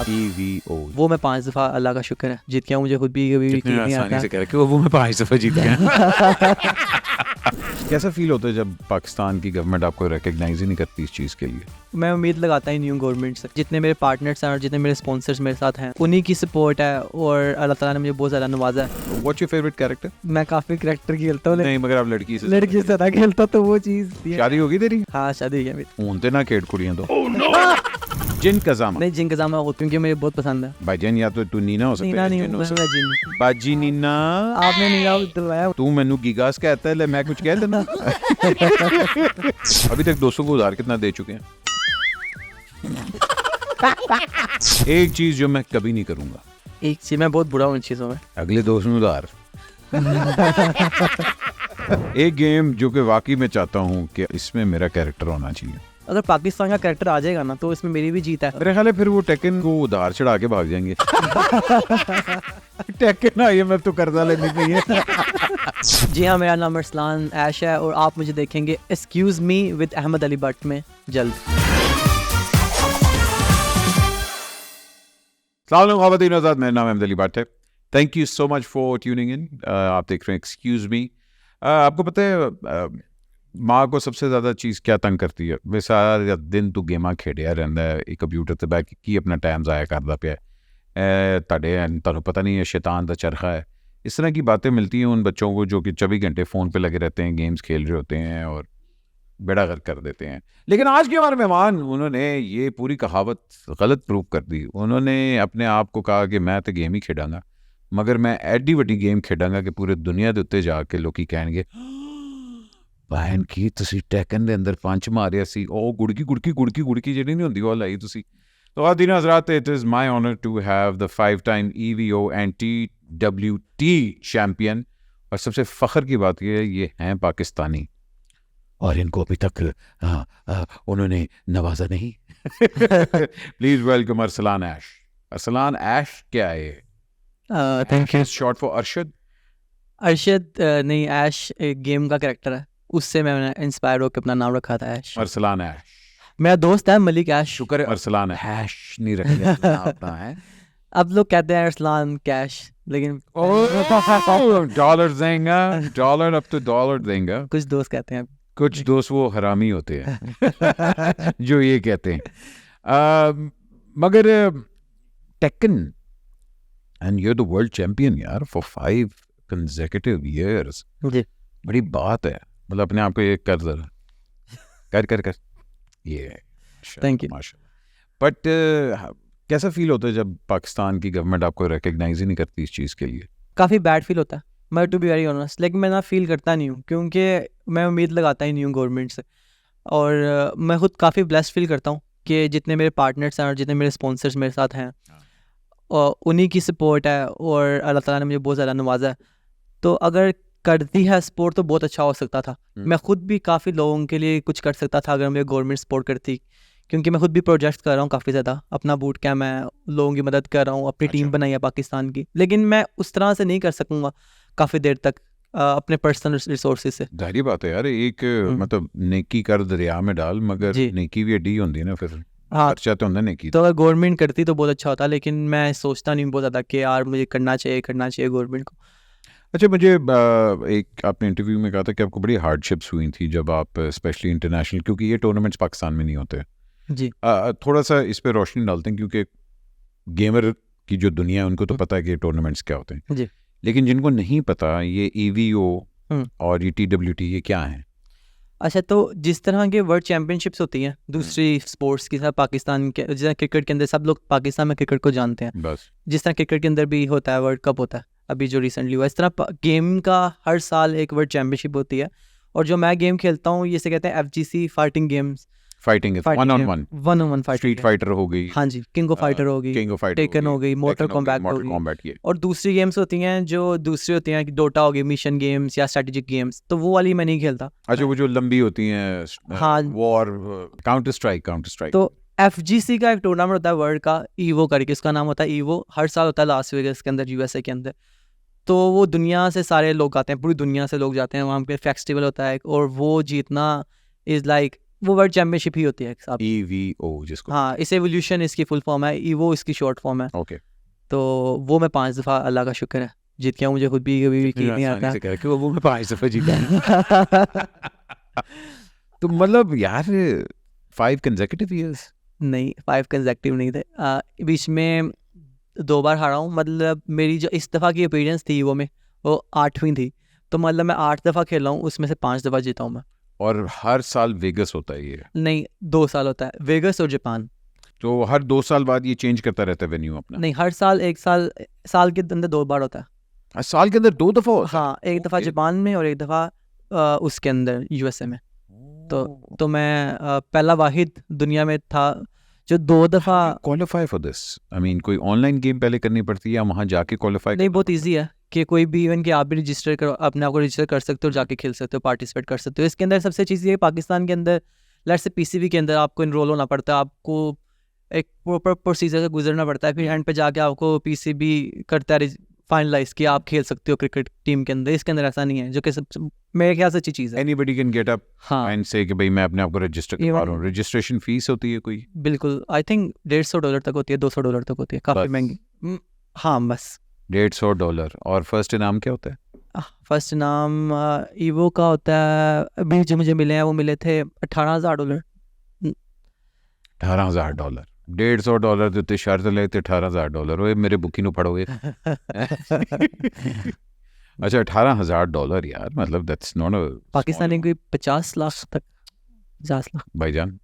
EVO वो मैं 5 दफ़ा अल्लाह का शुक्र है जीत गया, मुझे खुद भी कभी कितनी नहीं आसानी आता। से कह रहे कि वो मैं 5 दफ़ा जीत गया। कैसा फील होता है जब पाकिस्तान की गवर्नमेंट आपको रिकग्नाइज ही नहीं करती इस चीज़ के लिए? मैं उम्मीद लगाता ही नहीं हूँ गवर्नमेंट से। जितने मेरे पार्टनर्स हैं और जितने मेरे स्पॉन्सर्स मेरे साथ हैं उन्हीं की सपोर्ट है और अल्लाह ताला ने मुझे बहुत ज़्यादा नवाजा है। What's your favourite character? मैं काफ़ी करैक्टर खेलता हूँ, नहीं मगर आप लड़की से लड़की से ज़्यादा खेलता तो वो चीज़ शादी होगी तेरी? हाँ शादी हुई है मेरी। ऊनते ना खेड़ कुड़ियां तो जिन कज़ामा नहीं जिन कज़ामा हो क्योंकि मुझे बहुत पसंद है। भाईजान या तो तू नीना हो सकता नीना है नहीं जिन हो मैं सकता जिन। है। बाजी नीना आपने नीना दिलवाया। तू मैनू गीगास कहता है ले मैं कुछ कह देना। अभी तक 200 को उधार कितना दे चुके हैं? एक चीज जो मैं कभी नहीं करूंगा, एक चीज़ मैं बहुत बुरा हूँ इन चीज़ों में। अगले दोस्त में उधार। एक गेम जो कि वाकई में चाहता हूँ कि इसमें मेरा कैरेक्टर होना चाहिए। अगर पाकिस्तान का कैरेक्टर आ जाएगा ना तो इसमें मेरी भी जीत है। मेरे ख्याल है फिर वो टेकन को उधार चढ़ा के भाग जाएंगे। टेकन आई मैं तो कर्जा लेनी नहीं है। जी हाँ, मेरा नाम अरसलान ऐश है और आप मुझे देखेंगे excuse me with Ahmad Ali Bhatt में जल्द। सलाम ख़वातीन और हज़रात, मेरा नाम अहमद अली भट्ट है। Thank you so much for tuning in. आप देख रहे हैं एक्सक्यूज मी। आपको पता है माँ को सबसे ज़्यादा चीज़ क्या तंग करती है? वे सारा दिन तू गेमां खेडिया रहिंदा है, एक कंप्यूटर ते बैठ के की अपना टाइम ज़ाया करदा पिया तुहानू पता नहीं है शैतान दा चरखा है। इस तरह की बातें मिलती हैं उन बच्चों को जो कि 24 घंटे फ़ोन पे लगे रहते हैं, गेम्स खेल रहे होते हैं और बेड़ा गर्क कर देते हैं। लेकिन आज के हमारे मेहमान, उन्होंने ये पूरी कहावत गलत प्रूव कर दी। उन्होंने अपने आप को कहा कि मैं तो गेम ही खेडांगा, मगर मैं एडी वड्डी गेम खेडांगा कि पूरे दुनिया के उत्ते जाके लोग कहणगे बहन की तुसी टैकन दे अंदर पंच मारिया सी, ओ गुड़की गुड़की गुड़की गुड़की ਜਿਹੜੀ नहीं होंदी वो लाई तुसी। तो आदीन हज़रात, it is my honor to have the 5-time EVO and TWT champion, और सबसे फ़ख्र की बात ये हैं पाकिस्तानी और इनको अभी तक उन्होंने नवाजा नहीं। प्लीज वेलकम अरसलान ऐश। अरसलान ऐश क्या है? Thank you. Short for Arshad. Arshad नहीं, ऐश एक गेम का कैरेक्टर है, उससे मैंने इंस्पायर होकर अपना नाम रखा था ऐश। अरसलान ऐश मेरा दोस्त है मलिक ऐश। शुक्र है अरसलान ऐश नहीं रख लिया अपना है। अब लोग कहते हैं अरसलान कैश, लेकिन डॉलर देंगे, डॉलर अब तो डॉलर देंगे। कुछ दोस्त कहते हैं, कुछ दोस्त वो हरामी होते हैं जो ये कहते हैं। मगर taken and you are the world champion यार फॉर 5 consecutive years। जी बड़ी बात है, मतलब अपने आप को ये कर जरा कर ये। Thank you. माशाल्लाह। बट कैसा फील होता है जब पाकिस्तान की गवर्नमेंट आपको रिकग्नाइज ही नहीं करती इस चीज़ के लिए? काफ़ी बैड फील होता है, मैं टू बी वेरी ऑनेस्ट, लेकिन मैं ना फील करता नहीं हूँ क्योंकि मैं उम्मीद लगाता ही नहीं हूँ गवर्नमेंट से। और मैं खुद काफ़ी ब्लेस्ड फील करता हूँ कि जितने मेरे पार्टनर्स हैं और जितने मेरे स्पॉन्सर्स मेरे साथ हैं और उन्हीं की सपोर्ट है और अल्लाह ताला ने मुझे बहुत ज़्यादा नवाजा है। तो अगर करती है सपोर्ट तो बहुत अच्छा हो सकता था। मैं खुद भी काफ़ी लोगों के लिए कुछ कर सकता था अगर मुझे गवर्नमेंट सपोर्ट करती, क्योंकि मैं खुद भी प्रोजेक्ट कर रहा हूँ काफ़ी ज़्यादा। अपना बूट कैम्प मैं लोगों की मदद कर रहा हूँ, अपनी टीम बनाई है पाकिस्तान की, लेकिन मैं उस तरह से नहीं कर सकूँगा काफ़ी देर तक अपने पर्सनल रिसोर्सेज से। जाहिर बात है यार, एक मतलब नेकी कर दरिया में डाल, मगर नेकी भी एडी होती है ना, फिर खर्चा तो होता नेकी। तो अगर गवर्नमेंट करती तो बहुत अच्छा होता, लेकिन मैं सोचता नहीं बहुत ज़्यादा कि यार मुझे करना चाहिए गवर्नमेंट को। अच्छा, मुझे एक आपने इंटरव्यू में कहा था कि आपको बड़ी हार्डशिप्स हुई थी जब आप स्पेशली इंटरनेशनल, क्योंकि ये टूर्नामेंट्स पाकिस्तान में नहीं होते जी। थोड़ा सा इस पे रोशनी डालते हैं, क्योंकि गेमर की जो दुनिया है उनको तो पता है कि टूर्नामेंट्स क्या होते हैं जी, लेकिन जिनको नहीं पता ये EVO और ये TWT ये क्या है? अच्छा, तो जिस तरह के वर्ल्ड चैम्पियनशिप्स होती हैं दूसरी स्पोर्ट्स की तरह, पाकिस्तान के जैसे क्रिकेट के अंदर सब लोग पाकिस्तान में क्रिकेट को जानते हैं, बस जिस तरह क्रिकेट के अंदर भी होता है वर्ल्ड कप होता है अभी जो रिसेंटली हुआ, इस तरह गेम का हर साल एक वर्ल्ड चैम्पियनशिप होती है। और जो मैं गेम खेलता हूँ ये से कहते हैं FGC fighting games. Fighting 1-on-1 1-on-1 fighting, street fighter हो गई, हाँ जी, किंग ऑफ फाइटर होगी, टेकन हो गई, मोटर कॉम्बैट होगी, और दूसरी गेम्स होती हैं जो दूसरी होती हैं, डोटा हो गई, मिशन गेम्स या स्ट्रेटेजिक गेम्स, तो वो वाली मैं नहीं खेलता। अच्छा, वो जो लंबी होती हैं, हाँ, वॉर, काउंटर स्ट्राइक। तो FGC का एक टूर्नामेंट होता है वर्ल्ड का, EVO करके उसका नाम होता है। EVO हर साल होता है लास वेगास के अंदर, USA के अंदर। तो वो दुनिया से सारे लोग आते हैं, पूरी दुनिया से लोग जाते हैं वहाँ पे, फेस्टिवल होता है और वो जीतना इज़ लाइक वो वर्ल्ड चैम्पियनशिप ही होती है साहब। EVO जिसको, हाँ, इस एवोल्यूशन इसकी फुल फॉर्म है, ईवो इसकी शॉर्ट फॉर्म है। ओके, तो वो मैं 5 दफ़ा, अल्लाह का शुक्र है, जीत गया हूँ। मुझे खुद भी कभी यकीन नहीं आसानी आता। से कह कि वो मैं 5 दफे जीता। तो मतलब यार 5 consecutive years। नहीं, 5 कंसेक्टिव नहीं थे। बीच में 2 बार हारा हूँ। मतलब मेरी जो इस दफ़ा की अपीयरेंस थी वो में, वो 8वीं थी। तो मतलब मैं 8 दफ़ा खेला हूँ, उसमें से 5 दफ़ा जीता हूँ मैं। और हर साल वेगस होता है ये, नहीं, 2 साल होता है, वेगस और जापान। तो हर 2 साल बाद ये चेंज करता रहता है वेन्यू अपना। नहीं, हर साल 1 साल, साल के अंदर 2 बार होता है। साल के अंदर 2 दफा होता है। हाँ, एक दफ़ा Okay. जापान में और एक दफ़ा उसके अंदर USA में। तो मैं पहला वाहिद दुनिया में था जो 2 दफ़ा। Qualify for this, I mean कोई ऑनलाइन गेम पहले करनी पड़ती है या वहाँ जाके क्वालिफाई? नहीं, बहुत इजी है कि कोई भी इवन कि आप भी रजिस्टर करो, अपने आप को रजिस्टर कर सकते हो, जाके खेल सकते हो, पार्टिसिपेट कर सकते हो। इसके अंदर सबसे चीज़ ये है, पाकिस्तान के अंदर लेट्स से PCB के अंदर आपको इनरोल होना पड़ता है, आपको एक प्रॉपर प्रोसीजर से गुजरना पड़ता है, फिर एंड पे जाके आपको PCB करता है फाइनलाइज कि आप खेल सकते हो क्रिकेट टीम के अंदर। इसके अंदर ऐसा नहीं है, जो कि सब मेरे ख्याल से अच्छी चीज़ है। एनीबडी कैन गेट अप हाँ, एंड से कि भाई मैं अपने आप को रजिस्टर करवा Even- रहा हूँ। रजिस्ट्रेशन फीस होती है कोई? बिल्कुल। आई थिंक $150 तक होती है, $200 तक होती है, काफ़ी बस। महंगी। हाँ, बस। $150। और फर्स्ट इनाम क्या होता है? फर्स्ट नाम ईवो का होता है, अभी जो मुझे मिले हैं वो मिले थे $18,000। $18,000। $150 ਦੇ ਉੱਤੇ ਸ਼ਰਤ ਲੈ ਤੇ $18,000 ਓਏ ਮੇਰੇ ਬੁੱਕੀ ਨੂੰ ਫੜੋਗੇ। अच्छा $18,000 यार, मतलब दैट्स नॉट अ पाकिस्तानी कोई 50 लाख तक, 50 लाख। भाईजान,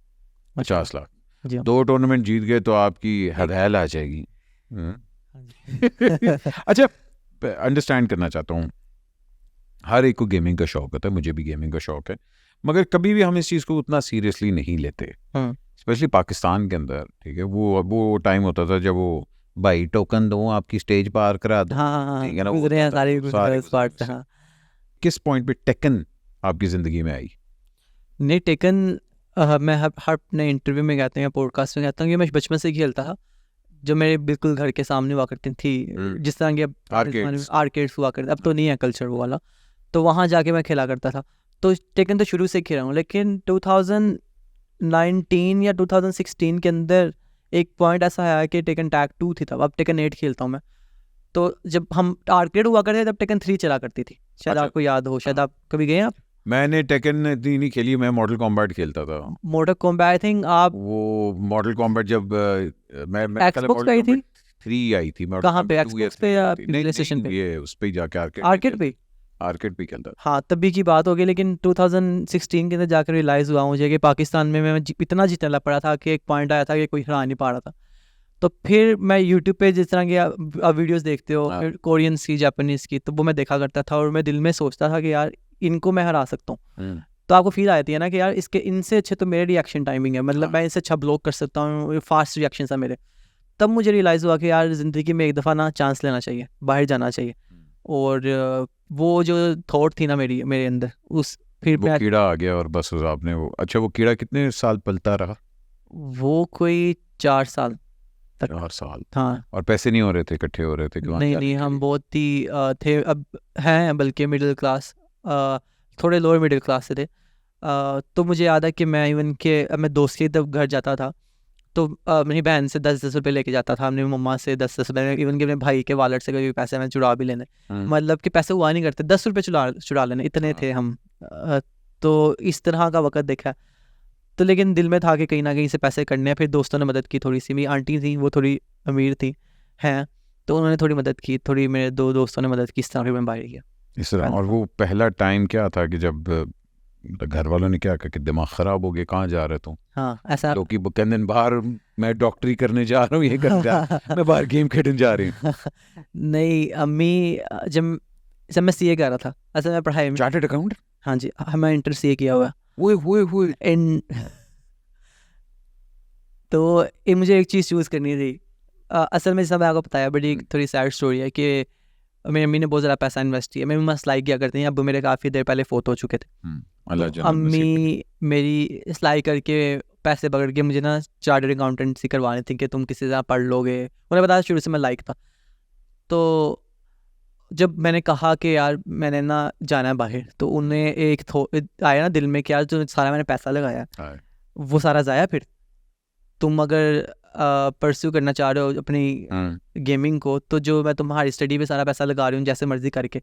50 लाख। जी हाँ। 2 टूर्नामेंट जीत गए तो आपकी हदैल आ जाएगी। अच्छा, अंडरस्टैंड करना चाहता हूँ, हर एक को गेमिंग का शौक होता है, मुझे भी गेमिंग का शौक है, मगर कभी भी हम इस चीज़ को उतना सीरियसली नहीं लेते, स्पेशली पाकिस्तान के अंदर। ठीक है, वो टाइम होता था जब वो भाई टोकन दो आपकी स्टेज पार करा दो। हाँ, ठीक है ना, वो गुजरे हैं होता था, सारे सारे इस पार्ट से। गुजरे। हाँ, किस पॉइंट पे टेकन आपकी ज़िंदगी में आई? नहीं टेकन, मैं हर अपने इंटरव्यू में कहते हैं, पॉडकास्ट में कहता हूँ कि मैं बचपन से ही खेलता था। जो मेरे बिल्कुल घर के सामने हुआ करती थी, जिस तरह के Arcades. आर्केड्स हुआ करते, अब तो नहीं है कल्चर वो वाला, तो वहाँ जाके मैं खेला करता था। तो टेकन तो शुरू से खेला हूँ, लेकिन 2019 या 2016 के अंदर एक पॉइंट ऐसा आया कि टेकन टैग 2 थी तब, अब टेकन 8 खेलता हूँ मैं। तो जब हम आर्केड हुआ करते तब टेकन 3 चला करती थी, शायद अच्छा। आपको याद हो, शायद आप कभी गए हैं आप। मैंने टेकन इतनी नहीं खेली, मैं मॉडल कॉम्बैट खेलता था। मोटर कॉम्बैट, आई थिंक आप वो मॉडल कॉम्बैट जब मैं Xbox पे आई थी? 3 आई थी। कहाँ पे, Xbox पे या PlayStation पे? ये उस पे जाके आर्केड पे। आर्केड पे खेलता था। हाँ, तभी की बात होगी, लेकिन 2016 के अंदर जाकर रियलाइज़ हुआ मुझे कि पाकिस्तान में मैं इतना जीतने लग पड़ा था कि एक पॉइंट आया था कि कोई हरा नहीं पा रहा था। तो फिर मैं यूट्यूब पे जिस तरह के आप वीडियोस देखते हो, फिर कोरियंस की, जापानीज़ की, तो वो मैं देखा करता था और मैं दिल में सोचता था कि यार इनको मैं हरा सकता हूँ। तो आपको फील आती है ना कि यार इसके इनसे अच्छे तो मेरे रिएक्शन टाइमिंग है, मतलब मैं इससे अच्छा ब्लॉक कर सकता हूँ, फास्ट रिएक्शन है मेरे। तब मुझे रियलाइज़ हुआ कि यार ज़िंदगी में एक दफ़ा ना चांस लेना चाहिए, बाहर जाना चाहिए। और वो जो थॉट थी ना मेरे अंदर, उस फिर वो कीड़ा आ गया और बस उस आपने वो, अच्छा वो कीड़ा कितने साल पलता रहा? वो कोई 4 साल तक। 4 साल। हाँ, और पैसे नहीं हो रहे थे, इकट्ठे हो रहे थे कि वहाँ नहीं जाने नहीं, के हम लिए? बहुत ही थे, अब हैं बल्कि मिडिल क्लास, थोड़े लोअर मिडिल क्लास से थे। तो मुझे याद है कि मैं इवन के मैं दोस्त के तब घर जाता था, तो मेरी बहन से 10-10 रुपये लेके जाता था, अपनी मम्मा से 10-10 रुपये, इवन कि अपने भाई के वॉलेट से कभी पैसे मैं चुरा भी लेने, मतलब कि पैसे हुआ नहीं करते, 10 रुपये चुरा लेने, इतने थे हम। तो इस तरह का वक्त देखा। तो लेकिन दिल में था कि कहीं ना कहीं से पैसे करने हैं। फिर दोस्तों ने मदद की थोड़ी सी, मेरी आंटी थी वो थोड़ी अमीर थी हैं, तो उन्होंने थोड़ी मदद की, थोड़ी मेरे 2 दोस्तों ने मदद की, इस तरह फिर मैं बाहर गया इस तरह। और वो पहला टाइम क्या था कि जब घर वालों ने क्या कहा कि दिमाग खराब हो गया, कहाँ जा रहे तुम? हाँ, ऐसा लोग कहते हैं बाहर मैं डॉक्टरी करने जा रहा हूँ, ये कर जा मैं बाहर गेम खेलने जा रही हूँ। नहीं, अम्मी जब जब मैं CA कर रहा था, ऐसा मैं पढ़ाई में, चार्टर्ड अकाउंट? हाँ जी, मैं इंटर CA किया हुआ है। वो तो ये मुझे एक चीज़ चूज़ करनी थी। असल में जैसा मैं आपको बताया, बड़ी एक थोड़ी सैड स्टोरी है कि मेरी अम्मी ने बहुत ज़्यादा पैसा इन्वेस्ट किया। मेरी मम्मा सिलाई किया करती हैं, अब मेरे काफ़ी देर पहले फोत हो चुके थे। अल्लाह तो जन्नत नसीब अम्मी मेरी सिलाई करके पैसे पकड़ के मुझे ना चार्टर्ड अकाउंटेंसी करवानी थी कि तुम किसी से पढ़ लोगे। उन्हें बताया शुरू से मैं लाइक था। तो जब मैंने कहा कि यार मैंने ना जाना है बाहर, तो उन्हें आया ना दिल में कि यार जो सारा मैंने पैसा लगाया हाँ, वो सारा ज़ाया, फिर तुम अगर परस्यू करना चाह रहे हो अपनी गेमिंग को, तो जो मैं तुम्हारी स्टडी पे सारा पैसा लगा रही हूँ जैसे मर्जी करके।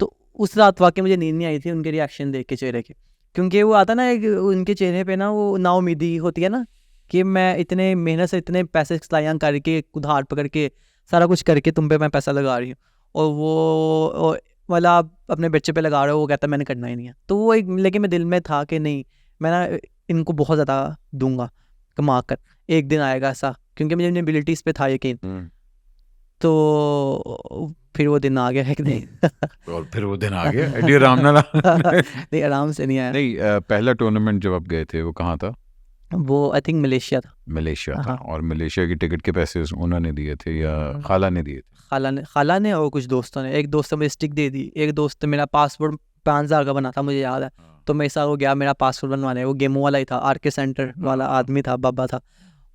तो उस रात वाकई मुझे नींद नहीं आई थी उनके रिएक्शन देख के चेहरे के, क्योंकि वो आता ना एक उनके चेहरे पे ना वो नाउमीदी होती है ना, कि मैं इतने मेहनत से इतने पैसे सलाइयाँ करके उधार पकड़ के सारा कुछ करके तुम पे मैं पैसा लगा रही हूँ, और वो वाला आप अपने बच्चे पे लगा रहे हो, वो कहता मैंने करना ही नहीं है। तो वो एक, लेकिन मैं दिल में था कि नहीं, मैं ना इनको बहुत ज़्यादा दूंगा कमा कर, एक दिन आएगा ऐसा, क्योंकि मुझे अपनी एबिलिटीज़ पे था यकीन। तो फिर वो दिन आ गया एक दिन। और फिर वो दिन आ गया, एडी आराम ना नहीं, आराम से नहीं आया। नहीं, पहला टूर्नामेंट जब आप गए थे वो कहाँ था? वो आई थिंक मलेशिया था। मलेशिया था। हाँ। और मलेशिया की टिकट के पैसे उन्होंने दिए थे या खाला ने दिए थे? खाला ने और कुछ दोस्तों ने, एक दोस्त ने मुझे स्टिक दे दी, एक दोस्त ने मेरा पासपोर्ट 5,000 का बना था मुझे याद है, तो मैं ऐसा हो गया मेरा पासपोर्ट बनवाने, वो गेमो वाला ही था, RK सेंटर वाला आदमी था, बाबा था,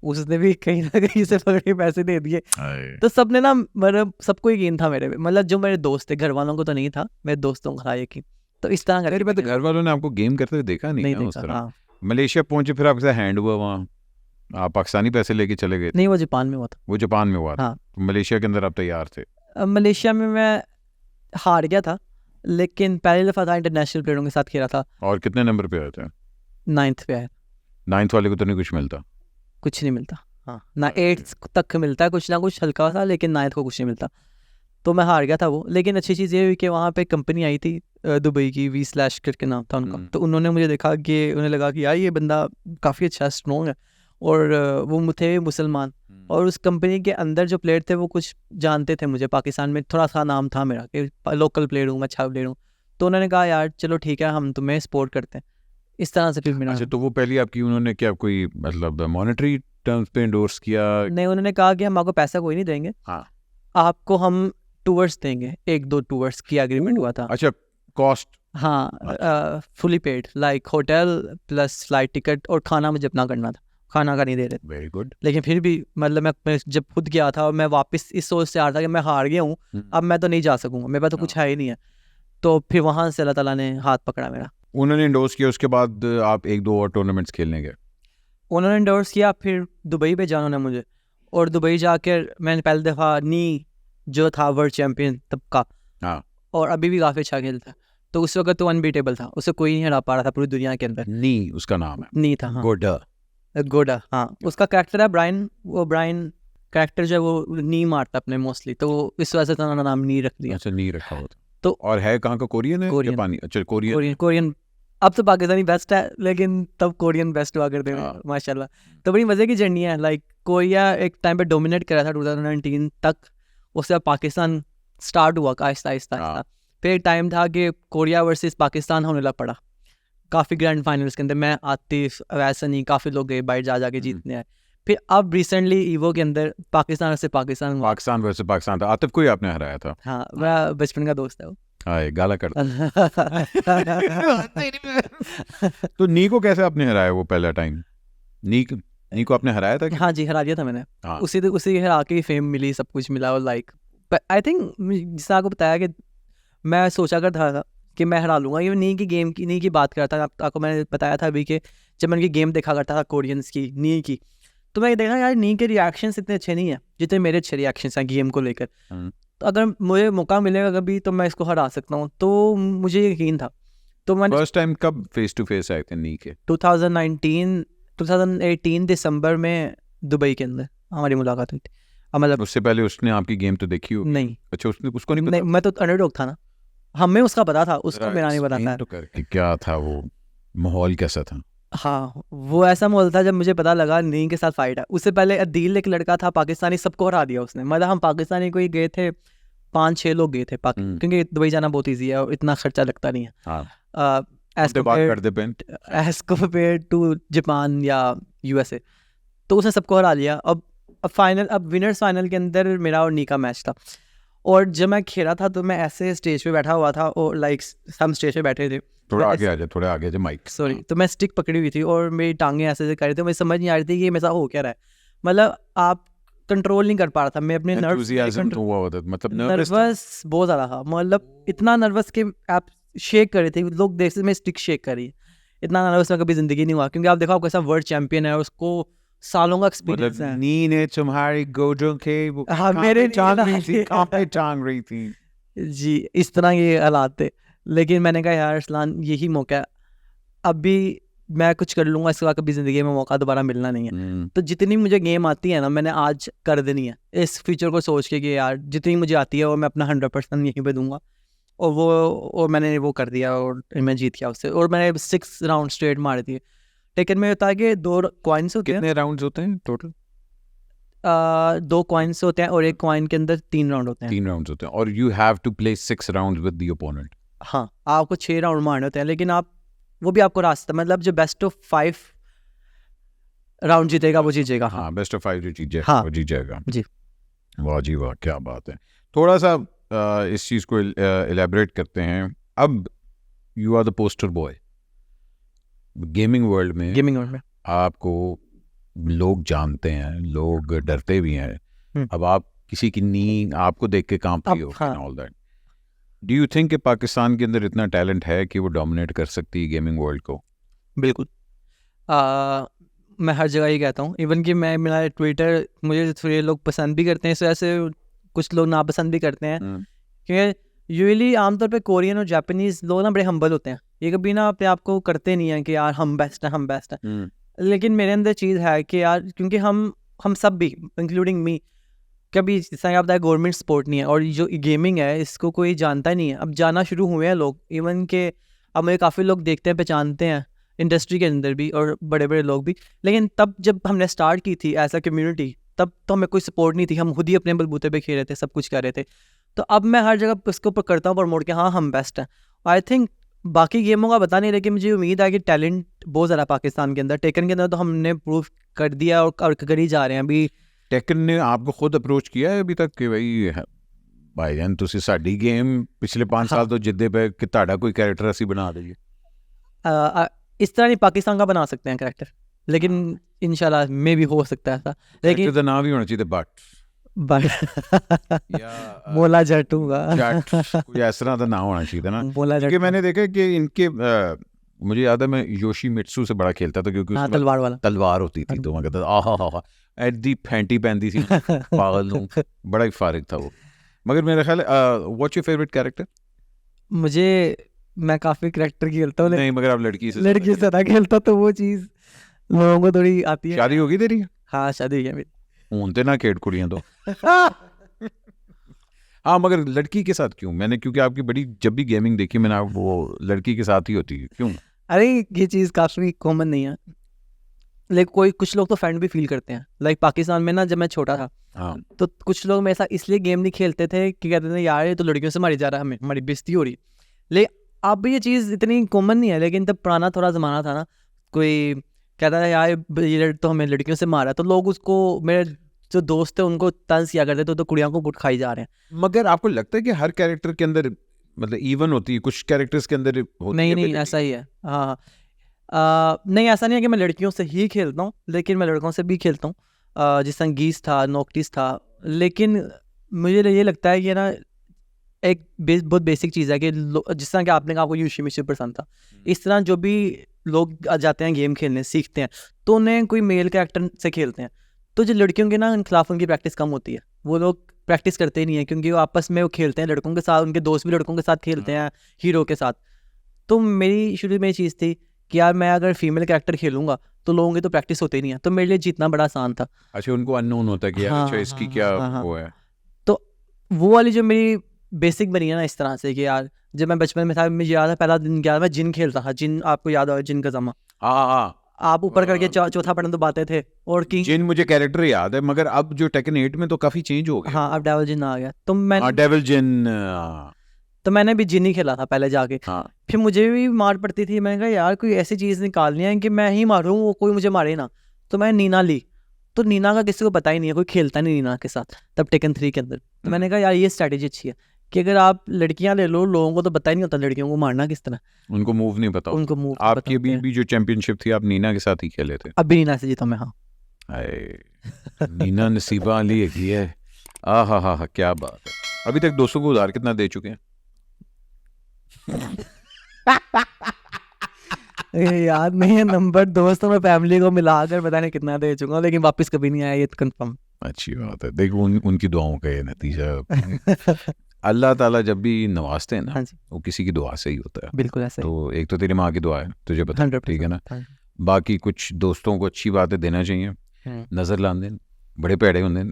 उसने भी कहीं ना कहीं से पकड़ के पैसे दे दिए। तो सबने ना, मतलब सबको यकीन था मेरे पे, मतलब जो मेरे दोस्त थे, घर वालों को तो नहीं था, मेरे दोस्तों का था यकीन। तो इस तरह अरे मैं तो घर वालों ने आपको गेम करते हुए देखा नहीं है उस देखा। तरह। हाँ। मलेशिया पहुंचे, फिर आपके साथ हैंड हुआ वहाँ, आप पाकिस्तानी पैसे लेके चले गए थे? नहीं, वो जापान में हुआ था। वो जापान में हुआ था। हाँ। तो मलेशिया के अंदर आप तैयार थे? मलेशिया में मैं हार गया था, लेकिन पहली दफ़ा था इंटरनेशनल प्लेयरों के साथ खेला था। और कितने नंबर पे आए थे? 9th पे आया। 9th वाले को तो नहीं कुछ मिलता? कुछ नहीं मिलता, हाँ ना, 8th तक मिलता है कुछ ना कुछ हल्का सा, लेकिन 9th को कुछ नहीं मिलता। तो मैं हार गया था वो, लेकिन अच्छी चीज़ ये हुई कि वहाँ पे कंपनी आई थी दुबई की, V/ करके नाम था उनका। तो उन्होंने मुझे देखा कि उन्हें लगा कि यार ये बंदा काफ़ी अच्छा स्ट्रॉन्ग है, और वो थे मुसलमान, और उस कंपनी के अंदर जो प्लेयर थे वो कुछ जानते थे मुझे, पाकिस्तान में थोड़ा सा नाम था मेरा कि लोकल प्लेयर हूँ मैं, अच्छा प्लेयर हूँ। तो उन्होंने कहा यार चलो ठीक है, हम तुम्हें सपोर्ट करते हैं। इस तरह से फिर मेरा। अच्छा, तो वो पहली आपकी उन्होंने क्या कोई मतलब मॉनेटरी टर्म्स पे एंडोर्स किया? नहीं, उन्होंने कहा कि हम आपको पैसा कोई नहीं देंगे, हाँ। आपको हम टूर्स देंगे, 1-2 टूर्स की एग्रीमेंट हुआ था। अच्छा, कॉस्ट? हाँ, fully paid, like hotel plus flight ticket, और खाना मुझे अपना करना था, खाना का नहीं दे रहे थे। Very good. लेकिन फिर भी मतलब मैं जब खुद गया था, और मैं वापस इस सोच से आ रहा था कि मैं हार गया हूँ, अब मैं तो नहीं जा सकूंगा, मेरे पास तो कुछ है ही नहीं है। तो फिर वहाँ से अल्लाह ताला ने हाथ पकड़ा मेरा। उन्होंने एंडोर्स किया, उसके बाद आप 1-2 और टूर्नामेंट्स खेलने गए? उन्होंने एंडोर्स किया, फिर दुबई भेजा उन्होंने मुझे, और दुबई जाकर मैंने पहली दफ़ा नी जो था वर्ल्ड चैम्पियन तब का, हाँ। और अभी भी काफ़ी अच्छा खेलता है। तो उस वक्त तो अनबीटेबल था, उसे कोई नहीं हरा पा रहा था पूरी दुनिया के अंदर। नी उसका नाम है? नी था, हाँ। गोडा। गोडा, हाँ, उसका कैरेक्टर है ब्रायन। वो ब्रायन कैरेक्टर जो है वो नी मारता अपने मोस्टली, तो वो इस वजह से तो उन्होंने नाम नी रख दिया। अच्छा, नी रखा होता। तो और है कहाँ का? कोरियन है? कोरियन। जापानी? अच्छा, कोरियन। कोरियन। अब तो पाकिस्तानी बेस्ट है, लेकिन तब कोरियन बेस्ट हुआ करते थे, माशाल्लाह। तो बड़ी मज़े की जर्नी है, लाइक कोरिया एक टाइम पे डोमिनेट कर रहा था 2019 तक, उससे बाद पाकिस्तान स्टार्ट हुआ आहिस्ता आहिस्ता। फिर एक टाइम था कि कोरिया वर्सेस पाकिस्तान होने लग पड़ा काफ़ी ग्रैंड फाइनल्स के अंदर, मैं आतिफ वैसा नहीं, काफ़ी लोग गए बाहर जा के जीतने आए। फिर अब रिसेंटली ईवो के अंदर पाकिस्तान से पाकिस्तान हुआ। पाकिस्तान वर्सेस पाकिस्तान था। आतिफ को ही आपने हराया था? हाँ, मेरा बचपन का दोस्त है वो। हाँ, गाला करता। तो नी को कैसे आपने हराया वो पहला टाइम? नी को आपने हराया था कि? हाँ जी, हरा दिया था मैंने। हाँ। उसी हरा के फेम मिली, सब कुछ मिला, और लाइक आई थिंक जिसने आपको बताया कि मैं सोचा करता था कि मैं हरा लूँगा, ये नी की गेम की, नी की बात करता था। आपको मैंने बताया था अभी कि जब मैं उनकी गेम देखा करता था कोरियंस की, नी की, तो मैं देखा यार नी के रिएक्शंस इतने अच्छे नहीं हैं जितने मेरे अच्छे रिएक्शंस हैं गेम को लेकर। तो अगर मुझे मौका मिलेगा कभी तो मैं इसको हरा सकता हूँ, तो मुझे यकीन था। तो मैंने फर्स्ट टाइम कब फेस टू फेस आए थे नी के? 2018 दिसंबर में दुबई के अंदर हमारी मुलाकात हुई थी। मतलब उससे पहले उसने आपकी गेम तो देखी हो? नहीं। अच्छा, उसको नहीं पता? नहीं, मैं तो अंडरडॉग था ना, हमें उसका पता था, उसको मेरा नहीं पता था। तो करके क्या था वो माहौल, कैसा था? हाँ, वो ऐसा माहौल था जब मुझे पता लगा नी के साथ फाइट है। उससे पहले अदील एक लड़का था पाकिस्तानी, सबको हरा दिया उसने। मतलब हम पाकिस्तानी कोई गए थे, 5-6 लोग गए थे क्योंकि दुबई जाना बहुत ईजी है और इतना खर्चा लगता नहीं है एज कम्पेयर टू जापान या USA। तो उसने सबको हरा लिया। अब विनर्स फाइनल के अंदर मेरा और नी का मैच था, और जब मैं खेला था तो मैं ऐसे स्टेज पे बैठा हुआ था, और लाइक हम स्टेज पे बैठे थे, थोड़ा आगे आ जाए माइक। सॉरी। तो मैं स्टिक पकड़ी हुई थी और मेरी टांगें ऐसे कर रही थी, मुझे समझ नहीं आ रही थी कि मेरे साथ हो क्या रहा है। मतलब आप कंट्रोल नहीं कर पा रहा था मैं अपने एंथुसियाज्म नर्व्स तो हुआ होता मतलब नर्वस नर्वस बहुत ज़्यादा था मतलब इतना नर्वस कि आप शेक कर रहे थे लोग देखते मैं स्टिक शेक कर रही है इतना नर्वस मैं कभी ज़िंदगी नहीं हुआ क्योंकि आप देखो आप कैसा वर्ल्ड चैंपियन है उसको सालों का एक्सपीरियंस मतलब है नी ने तुम्हारी गोजों के वो हाँ, कहाँ मेरे पे टांग लिए रही थी ना- कहाँ पे टांग रही थी जी इस तरह के हालात थे लेकिन मैंने कहा यार अरसलान यही मौका है अभी मैं कुछ कर लूँगा इसके बाद कभी ज़िंदगी में मौका दोबारा मिलना नहीं है तो जितनी मुझे गेम आती है ना मैंने आज कर देनी है इस फ्यूचर को सोच के कि यार जितनी मुझे आती है वो मैं अपना 100% यहीं पे दूंगा और मैंने वो कर दिया और मैं जीत गया उससे और मैंने 6 राउंड स्ट्रेट मारे दिए टेकन में होता है कि 2 कॉइन्स होते हैं कितने राउंड्स होते हैं टोटल 2 कॉइन्स होते हैं और एक कॉइन के अंदर 3 राउंड होते हैं 3 राउंड्स होते हैं और you have to play 6 rounds with the opponent हाँ आपको 6 राउंड मारने होते हैं लेकिन आप वो भी आपको रास्ता मतलब जो बेस्ट ऑफ 5 राउंड जीतेगा वो जीतेगा हाँ बेस्ट ऑफ 5 जो जीत जाए हाँ। वो जीत जाएगा जी। वाह जी वाह क्या बात है थोड़ा सा इस चीज़ को एलैबोरेट करते हैं अब you are the poster boy gaming world में आपको लोग जानते हैं लोग डरते भी हैं अब आप किसी की नी आपको देख के कांपती हो हाँ। All that do you think कि पाकिस्तान के अंदर इतना टैलेंट है कि वो डोमिनेट कर सकती है गेमिंग वर्ल्ड को बिल्कुल मैं हर जगह ही कहता हूँ इवन कि मैं मेरा ट्विटर मुझे थोड़े लोग पसंद भी करते हैं इस वजह से कुछ लोग नापसंद भी करते हैं क्योंकि यूजुअली आमतौर पे कोरियन और जापानीज लोग ना बड़े हम्बल होते हैं ये कभी ना अपने आप को करते नहीं हैं कि यार हम बेस्ट हैं लेकिन मेरे अंदर चीज़ है कि यार क्योंकि हम सब भी इंक्लूडिंग मी कभी जैसा आप बताया गवर्नमेंट सपोर्ट नहीं है और जो गेमिंग है इसको कोई जानता ही नहीं है अब जाना शुरू हुए हैं लोग इवन के अब मुझे काफ़ी लोग देखते हैं पहचानते हैं इंडस्ट्री के अंदर भी और बड़े बड़े लोग भी लेकिन तब जब हमने स्टार्ट की थी एज अ कम्युनिटी तब तो हमें कोई सपोर्ट नहीं थी हम खुद ही अपने बलबूते पे खेल रहे थे सब कुछ कर रहे थे तो अब मैं हर जगह उसके ऊपर करता हूँ प्रमोट के हाँ हम बेस्ट हैं आई थिंक बाकी गेमों का पता नहीं लेकिन मुझे उम्मीद है कि टैलेंट बहुत ज़्यादा पाकिस्तान के अंदर टेकन के अंदर तो हमने प्रूव कर दिया और कर ही जा रहे हैं अभी टेकन ने आपको खुद अप्रोच किया है अभी तक कि भाई जान तुसी साडी गेम पिछले 5 साल तो जिद्दे पे कि ताड़ा कोई कैरेक्टर ऐसी बना दीजिए इस तरह नहीं पाकिस्तान का बना सकते हैं कैरेक्टर लेकिन इंशाल्लाह में भी हो सकता है ऐसा लेकिन तो नाम भी होना चाहिए बट मोला जटूंगा कोई इस तरह का नाम होना चाहिए था ना मोला क्योंकि मैंने देखा कि इनके मुझे याद है मैं योशी मिट्सू से बड़ा खेलता था क्योंकि उसमें तलवार वाला तलवार होती थी तो मैं कहता आहा एडी फैंटी पहनती थी पागल हूँ बड़ा ही फारिग था वो मगर मेरा ख्याल व्हाट्स योर फेवरेट कैरेक्टर मुझे मैं काफी कैरेक्टर खेलता हूँ नहीं मगर आप लड़की से ज्यादा खेलता तो वो चीज लोगों को थोड़ी आती है शादी होगी तेरी हाँ शादी हुई है मेरी हूं ते ना खेड़ कुड़ियां तो हाँ मगर लड़की के साथ क्यों मैंने क्योंकि आपकी बड़ी जब भी गेमिंग देखी मैंने वो लड़की के साथ ही होती है क्यों अरे ये चीज़ काफ़ी कॉमन नहीं है लेकिन कुछ लोग तो फ्रेंड भी फील करते हैं लाइक पाकिस्तान में ना जब मैं छोटा था हाँ तो कुछ लोग मेरे साथ इसलिए गेम नहीं खेलते थे कि कहते थे यार ये तो लड़कियों से मारी जा रहा है हमें हमारी बेइज्जती हो रही है लेकिन अब ये चीज़ इतनी कॉमन नहीं है लेकिन तब पुराना थोड़ा ज़माना था ना कोई कहता था यार ये तो हमें लड़कियों से मारा तो लोग उसको मेरे जो दोस्त थे उनको तंज किया करते तो कुड़ियों को गुट खाई जा रहे हैं मगर आपको लगता है कि हर कैरेक्टर के अंदर मतलब इवन होती है कुछ कैरेक्टर्स के अंदर होती नहीं है नहीं ability? ऐसा ही है हाँ नहीं ऐसा नहीं है कि मैं लड़कियों से ही खेलता हूँ लेकिन मैं लड़कों से भी खेलता हूँ जिस तरह गीस था नोक्टिस था लेकिन मुझे ये लगता है कि ना एक बहुत बेसिक चीज़ है कि जिस तरह कि आपने कहा आपको यूशी मिशी पसंद था इस तरह जो भी लोग जाते हैं गेम खेलने सीखते हैं तो उन्हें कोई मेल कैरेक्टर से खेलते हैं तो जो लड़कियों के ना खिलाफ उनकी प्रैक्टिस कम होती है वो लोग प्रैक्टिस करते ही नहीं है क्योंकि वो आपस में वो खेलते हैं लड़कों के साथ उनके दोस्त भी लड़कों के साथ खेलते हैं हीरो के साथ तो मेरी शुरू में ये चीज़ थी कि यार मैं अगर फीमेल कैरेक्टर खेलूंगा तो लोगों की तो प्रैक्टिस होती नहीं है तो मेरे लिए जीतना बड़ा आसान था अच्छा उनको अननोन होता है कि यार अच्छा इसकी क्या वो है तो वो वाली जो मेरी बेसिक बनी है ना इस तरह से कि यार जब मैं बचपन में था मुझे याद है पहला दिन क्या मैं जिन खेलता था जिन आपको याद होगा जिन का जमा हाँ आप ऊपर करके चौथा बटन दबाते थे और किंग जिन मुझे कैरेक्टर याद है मगर अब जो टेकन 8 में तो काफी चेंज हो गया हाँ अब डेविल जिन आ गया तो मैं डेविल जिन तो मैंने भी जिन ही खेला था पहले जाके हाँ फिर मुझे भी मार पड़ती थी मैंने कहा यार कोई ऐसी चीज़ निकालनी है कि मैं ही मारूं वो कोई मुझे मारे ना तो मैं नीना ली तो नीना का किसी को पता ही नहीं है कोई खेलता नहीं नीना के साथ तब टेकन 3 के अंदर तो मैंने कहा यार ये स्ट्रैटेजी अच्छी है कि अगर आप लड़कियां ले लो लोगों को तो पता ही नहीं होता लड़कियों को मारना किस तरह उनको मूव नहीं पता उनको मूव आपकी भी जो चैंपियनशिप थी आप नीना के साथ ही खेले थे अभी नीना से जीता मैं हाँ हाय नीना नसीबा अली की है। हा क्या बात है। अभी तक दोस्तों को उधार कितना दे चुके हैं? ये याद नहीं है नंबर, दोस्तों में फैमिली को मिलाकर पता नहीं कितना दे चुका हूँ, लेकिन वापस कभी नहीं आया ये तो कंफर्म। अच्छी बात है। देखो उनकी दुआओं का ये नतीजा। अल्लाह ताला जब भी नवाजते हैं ना, हाँ जी, वो किसी की दुआ से ही होता है। बिल्कुल ऐसे ही। तो एक तो तेरी माँ की दुआ है, तुझे पता है, 100%। ठीक है ना। हाँ। बाकी कुछ दोस्तों को अच्छी बातें देना चाहिए, नज़र लाने देन, बड़े पैड़े होंगे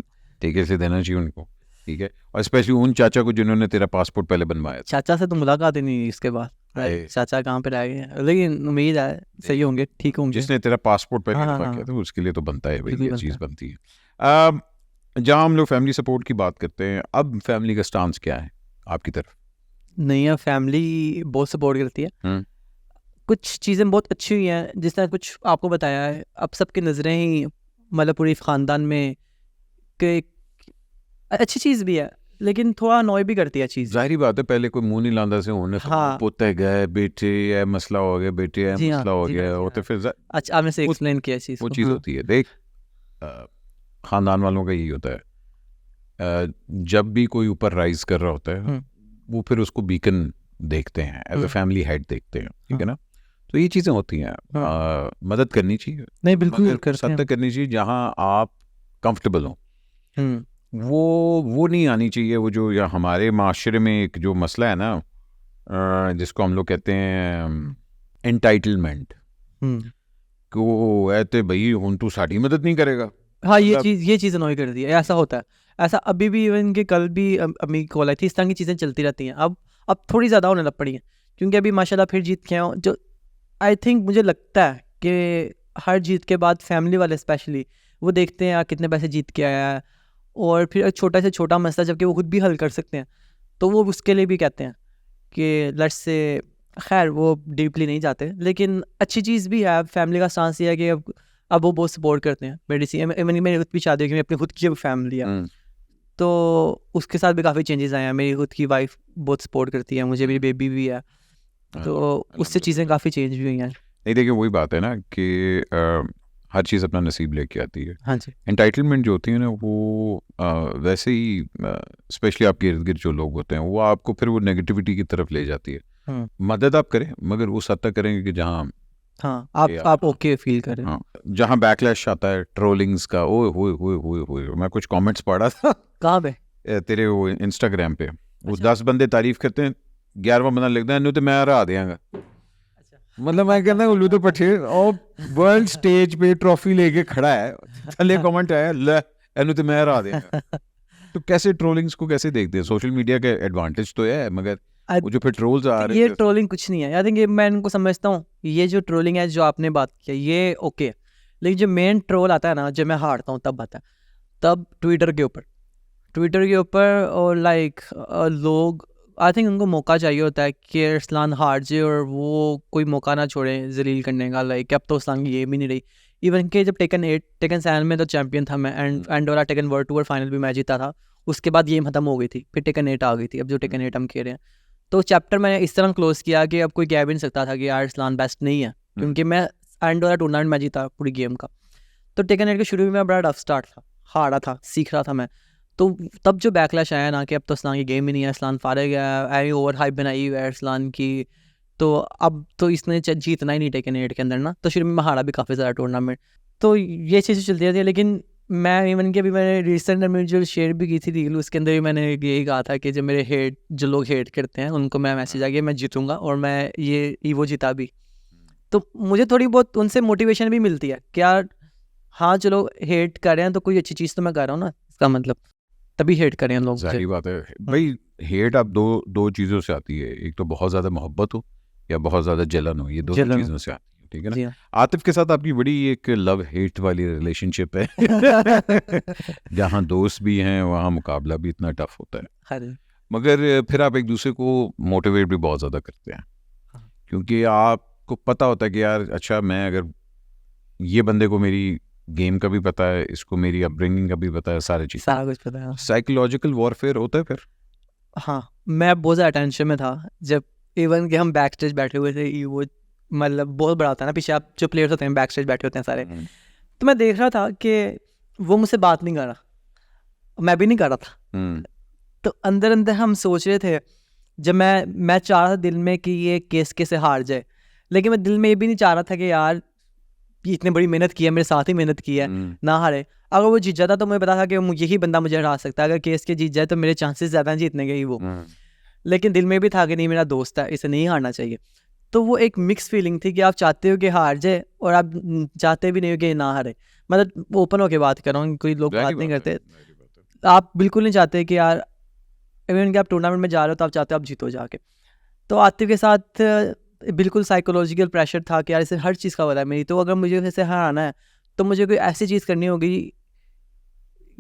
ठीक से देना चाहिए उनको, ठीक है। और स्पेशली उन चाचा को जिन्होंने तेरा पासपोर्ट पहले बनवाया था। चाचा से तो मुलाकात ही नहीं हुई इसके बाद, आए। चाचा कहाँ पे रह गए हैं, लेकिन उम्मीद है सही होंगे, ठीक होंगे। जिसने तेरा पासपोर्ट पहले हाँ, बनवा हाँ, किया था उसके लिए तो बनता है भाई, बिल्कुल ये बनता चीज़ है। बनती है। जहाँ हम लोग फैमिली सपोर्ट की बात करते हैं, अब फैमिली का स्टांस क्या है आपकी तरफ? नहीं है, फैमिली बहुत सपोर्ट करती है। कुछ चीज़ें बहुत अच्छी हुई हैं, जिस तरह कुछ आपको बताया है, अब सबकी नज़रें ही मतलब पूरी ख़ानदान में कि अच्छी चीज़ भी है, लेकिन थोड़ा अनॉय भी करती है चीज़। जाहिर बात है, पहले कोई मुंह नहीं लांदा से होने हाँ। पोते गए बेटे है मसला हो गया, बेटे है जी हाँ, मसला हो जी गया, हाँ, जी और तो हाँ। फिर अच्छा, आपने से वो- एक्सप्लेन किया इस चीज़ वो को। चीज़ हाँ, होती है। देख ख़ानदान वालों का यही होता है, जब भी कोई ऊपर राइज कर रहा होता है वो फिर उसको बीकन देखते हैं, एज अ फैमिली हेड देखते हैं, ठीक है ना। तो ये चीज़ें होती हैं। मदद करनी चाहिए, नहीं बिल्कुल मगर करते सख्त हैं। करनी चाहिए जहाँ आप कंफर्टेबल हो। हम्म, वो नहीं आनी चाहिए, वो जो या हमारे माशरे में एक जो मसला है ना, जिसको हम लोग कहते हैं एंटाइटलमेंट, हम्म। को ऐते भाई हुन तू साड़ी मदद नहीं करेगा। हाँ, ये मतलब चीज़ अनॉय करती है, ऐसा होता है। ऐसा अभी भी, इवन के कल भी अम्मी कॉल आई थी, इस तरह की चीज़ें चलती रहती हैं। अब थोड़ी ज़्यादा होने लग पड़ी हैं, क्योंकि अभी माशाल्लाह फिर जीत के आया हूँ। जो आई थिंक मुझे लगता है कि हर जीत के बाद फैमिली वाले स्पेशली वो देखते हैं यार कितने पैसे जीत के आया है, और फिर एक छोटा से छोटा मसला जबकि वो खुद भी हल कर सकते हैं, तो वो उसके लिए भी कहते हैं कि लेट्स से, खैर वो डीपली नहीं जाते, लेकिन अच्छी चीज़ भी है। फैमिली का स्टांस ये है कि अब वो बहुत सपोर्ट करते हैं मेरी मेरी खुद भी शादी है कि मेरी अपनी खुद की फैमिली है, तो उसके साथ भी काफ़ी चेंजेस आए हैं। मेरी खुद की वाइफ बहुत सपोर्ट करती है मुझे, मेरी बेबी भी है, तो उससे चीज़ें काफ़ी चेंज भी हुई हैं। नहीं, देखिए वही बात है ना कि हर चीज़ अपना नसीब लेके आती है। हाँ जी, एंटाइटलमेंट जो होती है ना, वो वैसे ही स्पेशली आपके इर्द गिर्द जो लोग होते हैं, वो आपको फिर वो नेगेटिविटी की तरफ ले जाती है। मदद आप करें, मगर उस हद तक करेंगे कि जहाँ हाँ, ये आप ओके फील करें। हाँ, जहाँ बैकलैश आता है ट्रोलिंग्स का, ओए होए होए होए होए, मैं कुछ कमेंट्स पढ़ा था कहाँ पे? तेरे वो इंस्टाग्राम पे, वो 10 बंदे तारीफ करते हैं, 11वां बंदा लिखता है तो मैं हरा देंगा। मतलब मैं कहता हूँ उल्लू तो पठे और वर्ल्ड स्टेज पे ट्रॉफी लेके खड़ा है, थले कमेंट आया ले एनु तो मैं हरा देंगा। तो कैसे ट्रोलिंग्स को कैसे देखते हैं? सोशल मीडिया का एडवांटेज तो है, मगर वो जो फिर ट्रोल्स आ रहे ये हैं, ट्रोलिंग कुछ नहीं है, आई थिंक ये मैं इनको समझता हूँ, ये जो ट्रोलिंग है जो आपने बात किया ये ओके, लेकिन जो मेन ट्रोल आता है ना, जब मैं हारता हूँ तब आता है, तब ट्विटर के ऊपर और लाइक लोग, आई थिंक उनको मौका चाहिए होता है कि अरसलान हार जाए और वो कोई मौका ना छोड़े जलील करने का, लाइक अब तो अरसलान की गेम ही नहीं रही। इवन के जब टेकन 7 में तो चैंपियन था मैं, एंड वाला टेकन वर्ल्ड टूर फाइनल भी मैं जीता था, उसके बाद गेम खत्म हो गई थी, फिर टेकन 8 आ गई थी, अब जो टेकन 8 हम खेल रहे हैं। तो चैप्टर मैंने इस तरह क्लोज किया कि अब कोई कह भी नहीं सकता था कि यार अरसलान बेस्ट नहीं है, क्योंकि मैं एंड वाला टूर्नामेंट मैं जीता पूरी गेम का। तो टेकन 8 के शुरू में मैं बड़ा रफ स्टार्ट था, हारा था, सीख रहा था मैं, तो तब जो बैकलैश आया ना कि अब तो अरसलान की गेम ही नहीं है, अरसलान फारग है, आई ओवर हाइप बनाई हुई है अरसलान की, तो अब तो इसने जीतना ही नहीं टेकन 8 के अंदर ना। तो शुरू में मैं हारा भी काफ़ी ज़्यादा टूर्नामेंट, तो ये चीज़ें चलती रहती है। लेकिन मैं इवन कि अभी मैंने रिसेंट में जो शेयर भी की थी रील, उसके अंदर भी मैंने यही कहा था कि जो लोग हेट करते हैं उनको मैं मैसेज आ गया मैं जीतूंगा, और मैं ये ईवो जीता भी, तो मुझे थोड़ी बहुत उनसे मोटिवेशन भी मिलती है कि यार हाँ चलो हेट कर रहे हैं तो कोई अच्छी चीज़ तो मैं कर रहा हूँ ना, इसका मतलब तभी हेट करें लोग। जाहिर बात है भाई, हेट आप दो चीज़ों से आती है, एक तो बहुत ज़्यादा मोहब्बत हो या बहुत ज़्यादा जलन हो, ये दो चीज़ों से आती है, ठीक है ना। आतिफ के साथ आपकी बड़ी एक लव हेट वाली रिलेशनशिप है जहाँ दोस्त भी हैं वहाँ मुकाबला भी इतना टफ होता है, मगर फिर आप एक दूसरे को मोटिवेट भी बहुत ज़्यादा करते हैं, क्योंकि आपको पता होता है कि यार अच्छा, मैं अगर ये बंदे को मेरी गेम का भी पता है, इसको मेरी अपब्रिंगिंग का भी पता है, सारा कुछ पता है, साइकोलॉजिकल वॉरफेयर होता है फिर। हाँ, मैं बहुत ज़्यादा टेंशन में था जब इवन कि हम बैक स्टेज बैठे हुए थे, वो मतलब बहुत बड़ा होता है ना, पीछे आप जो प्लेयर्स होते हैं बैक स्टेज बैठे होते हैं सारे, तो मैं देख रहा था कि वो मुझसे बात नहीं कर रहा, मैं भी नहीं कर रहा था। तो अंदर अंदर हम सोच रहे थे, जब मैं चाह रहा था दिल में कि ये केस कैसे हार जाए, लेकिन मैं दिल में ये भी नहीं चाह रहा था कि यार ये इतनी बड़ी मेहनत की है, मेरे साथ ही मेहनत की है, ना हारे। अगर वो जीत जाता तो मुझे पता था कि यही बंदा मुझे हरा सकता है, अगर केस के जीत जाए तो मेरे चांसेस ज़्यादा जीतने के ही वो। लेकिन दिल में भी था कि नहीं, मेरा दोस्त है, इसे नहीं हारना चाहिए। तो वो एक मिक्स फीलिंग थी कि आप चाहते हो कि हार जाए और आप चाहते भी नहीं हो कि ना हारे। मतलब ओपन होकर बात कर रहा हूँ, कोई लोग बात नहीं करते, आप बिल्कुल नहीं चाहते कि यार इवन कि आप टूर्नामेंट में जा रहे हो तो आप चाहते हो आप जीतो जाके। तो आतिफ के साथ बिल्कुल साइकोलॉजिकल प्रेशर था कि यार इसे हर चीज़ का पता है मेरी, तो अगर मुझे इसे हराना है तो मुझे कोई ऐसी चीज़ करनी होगी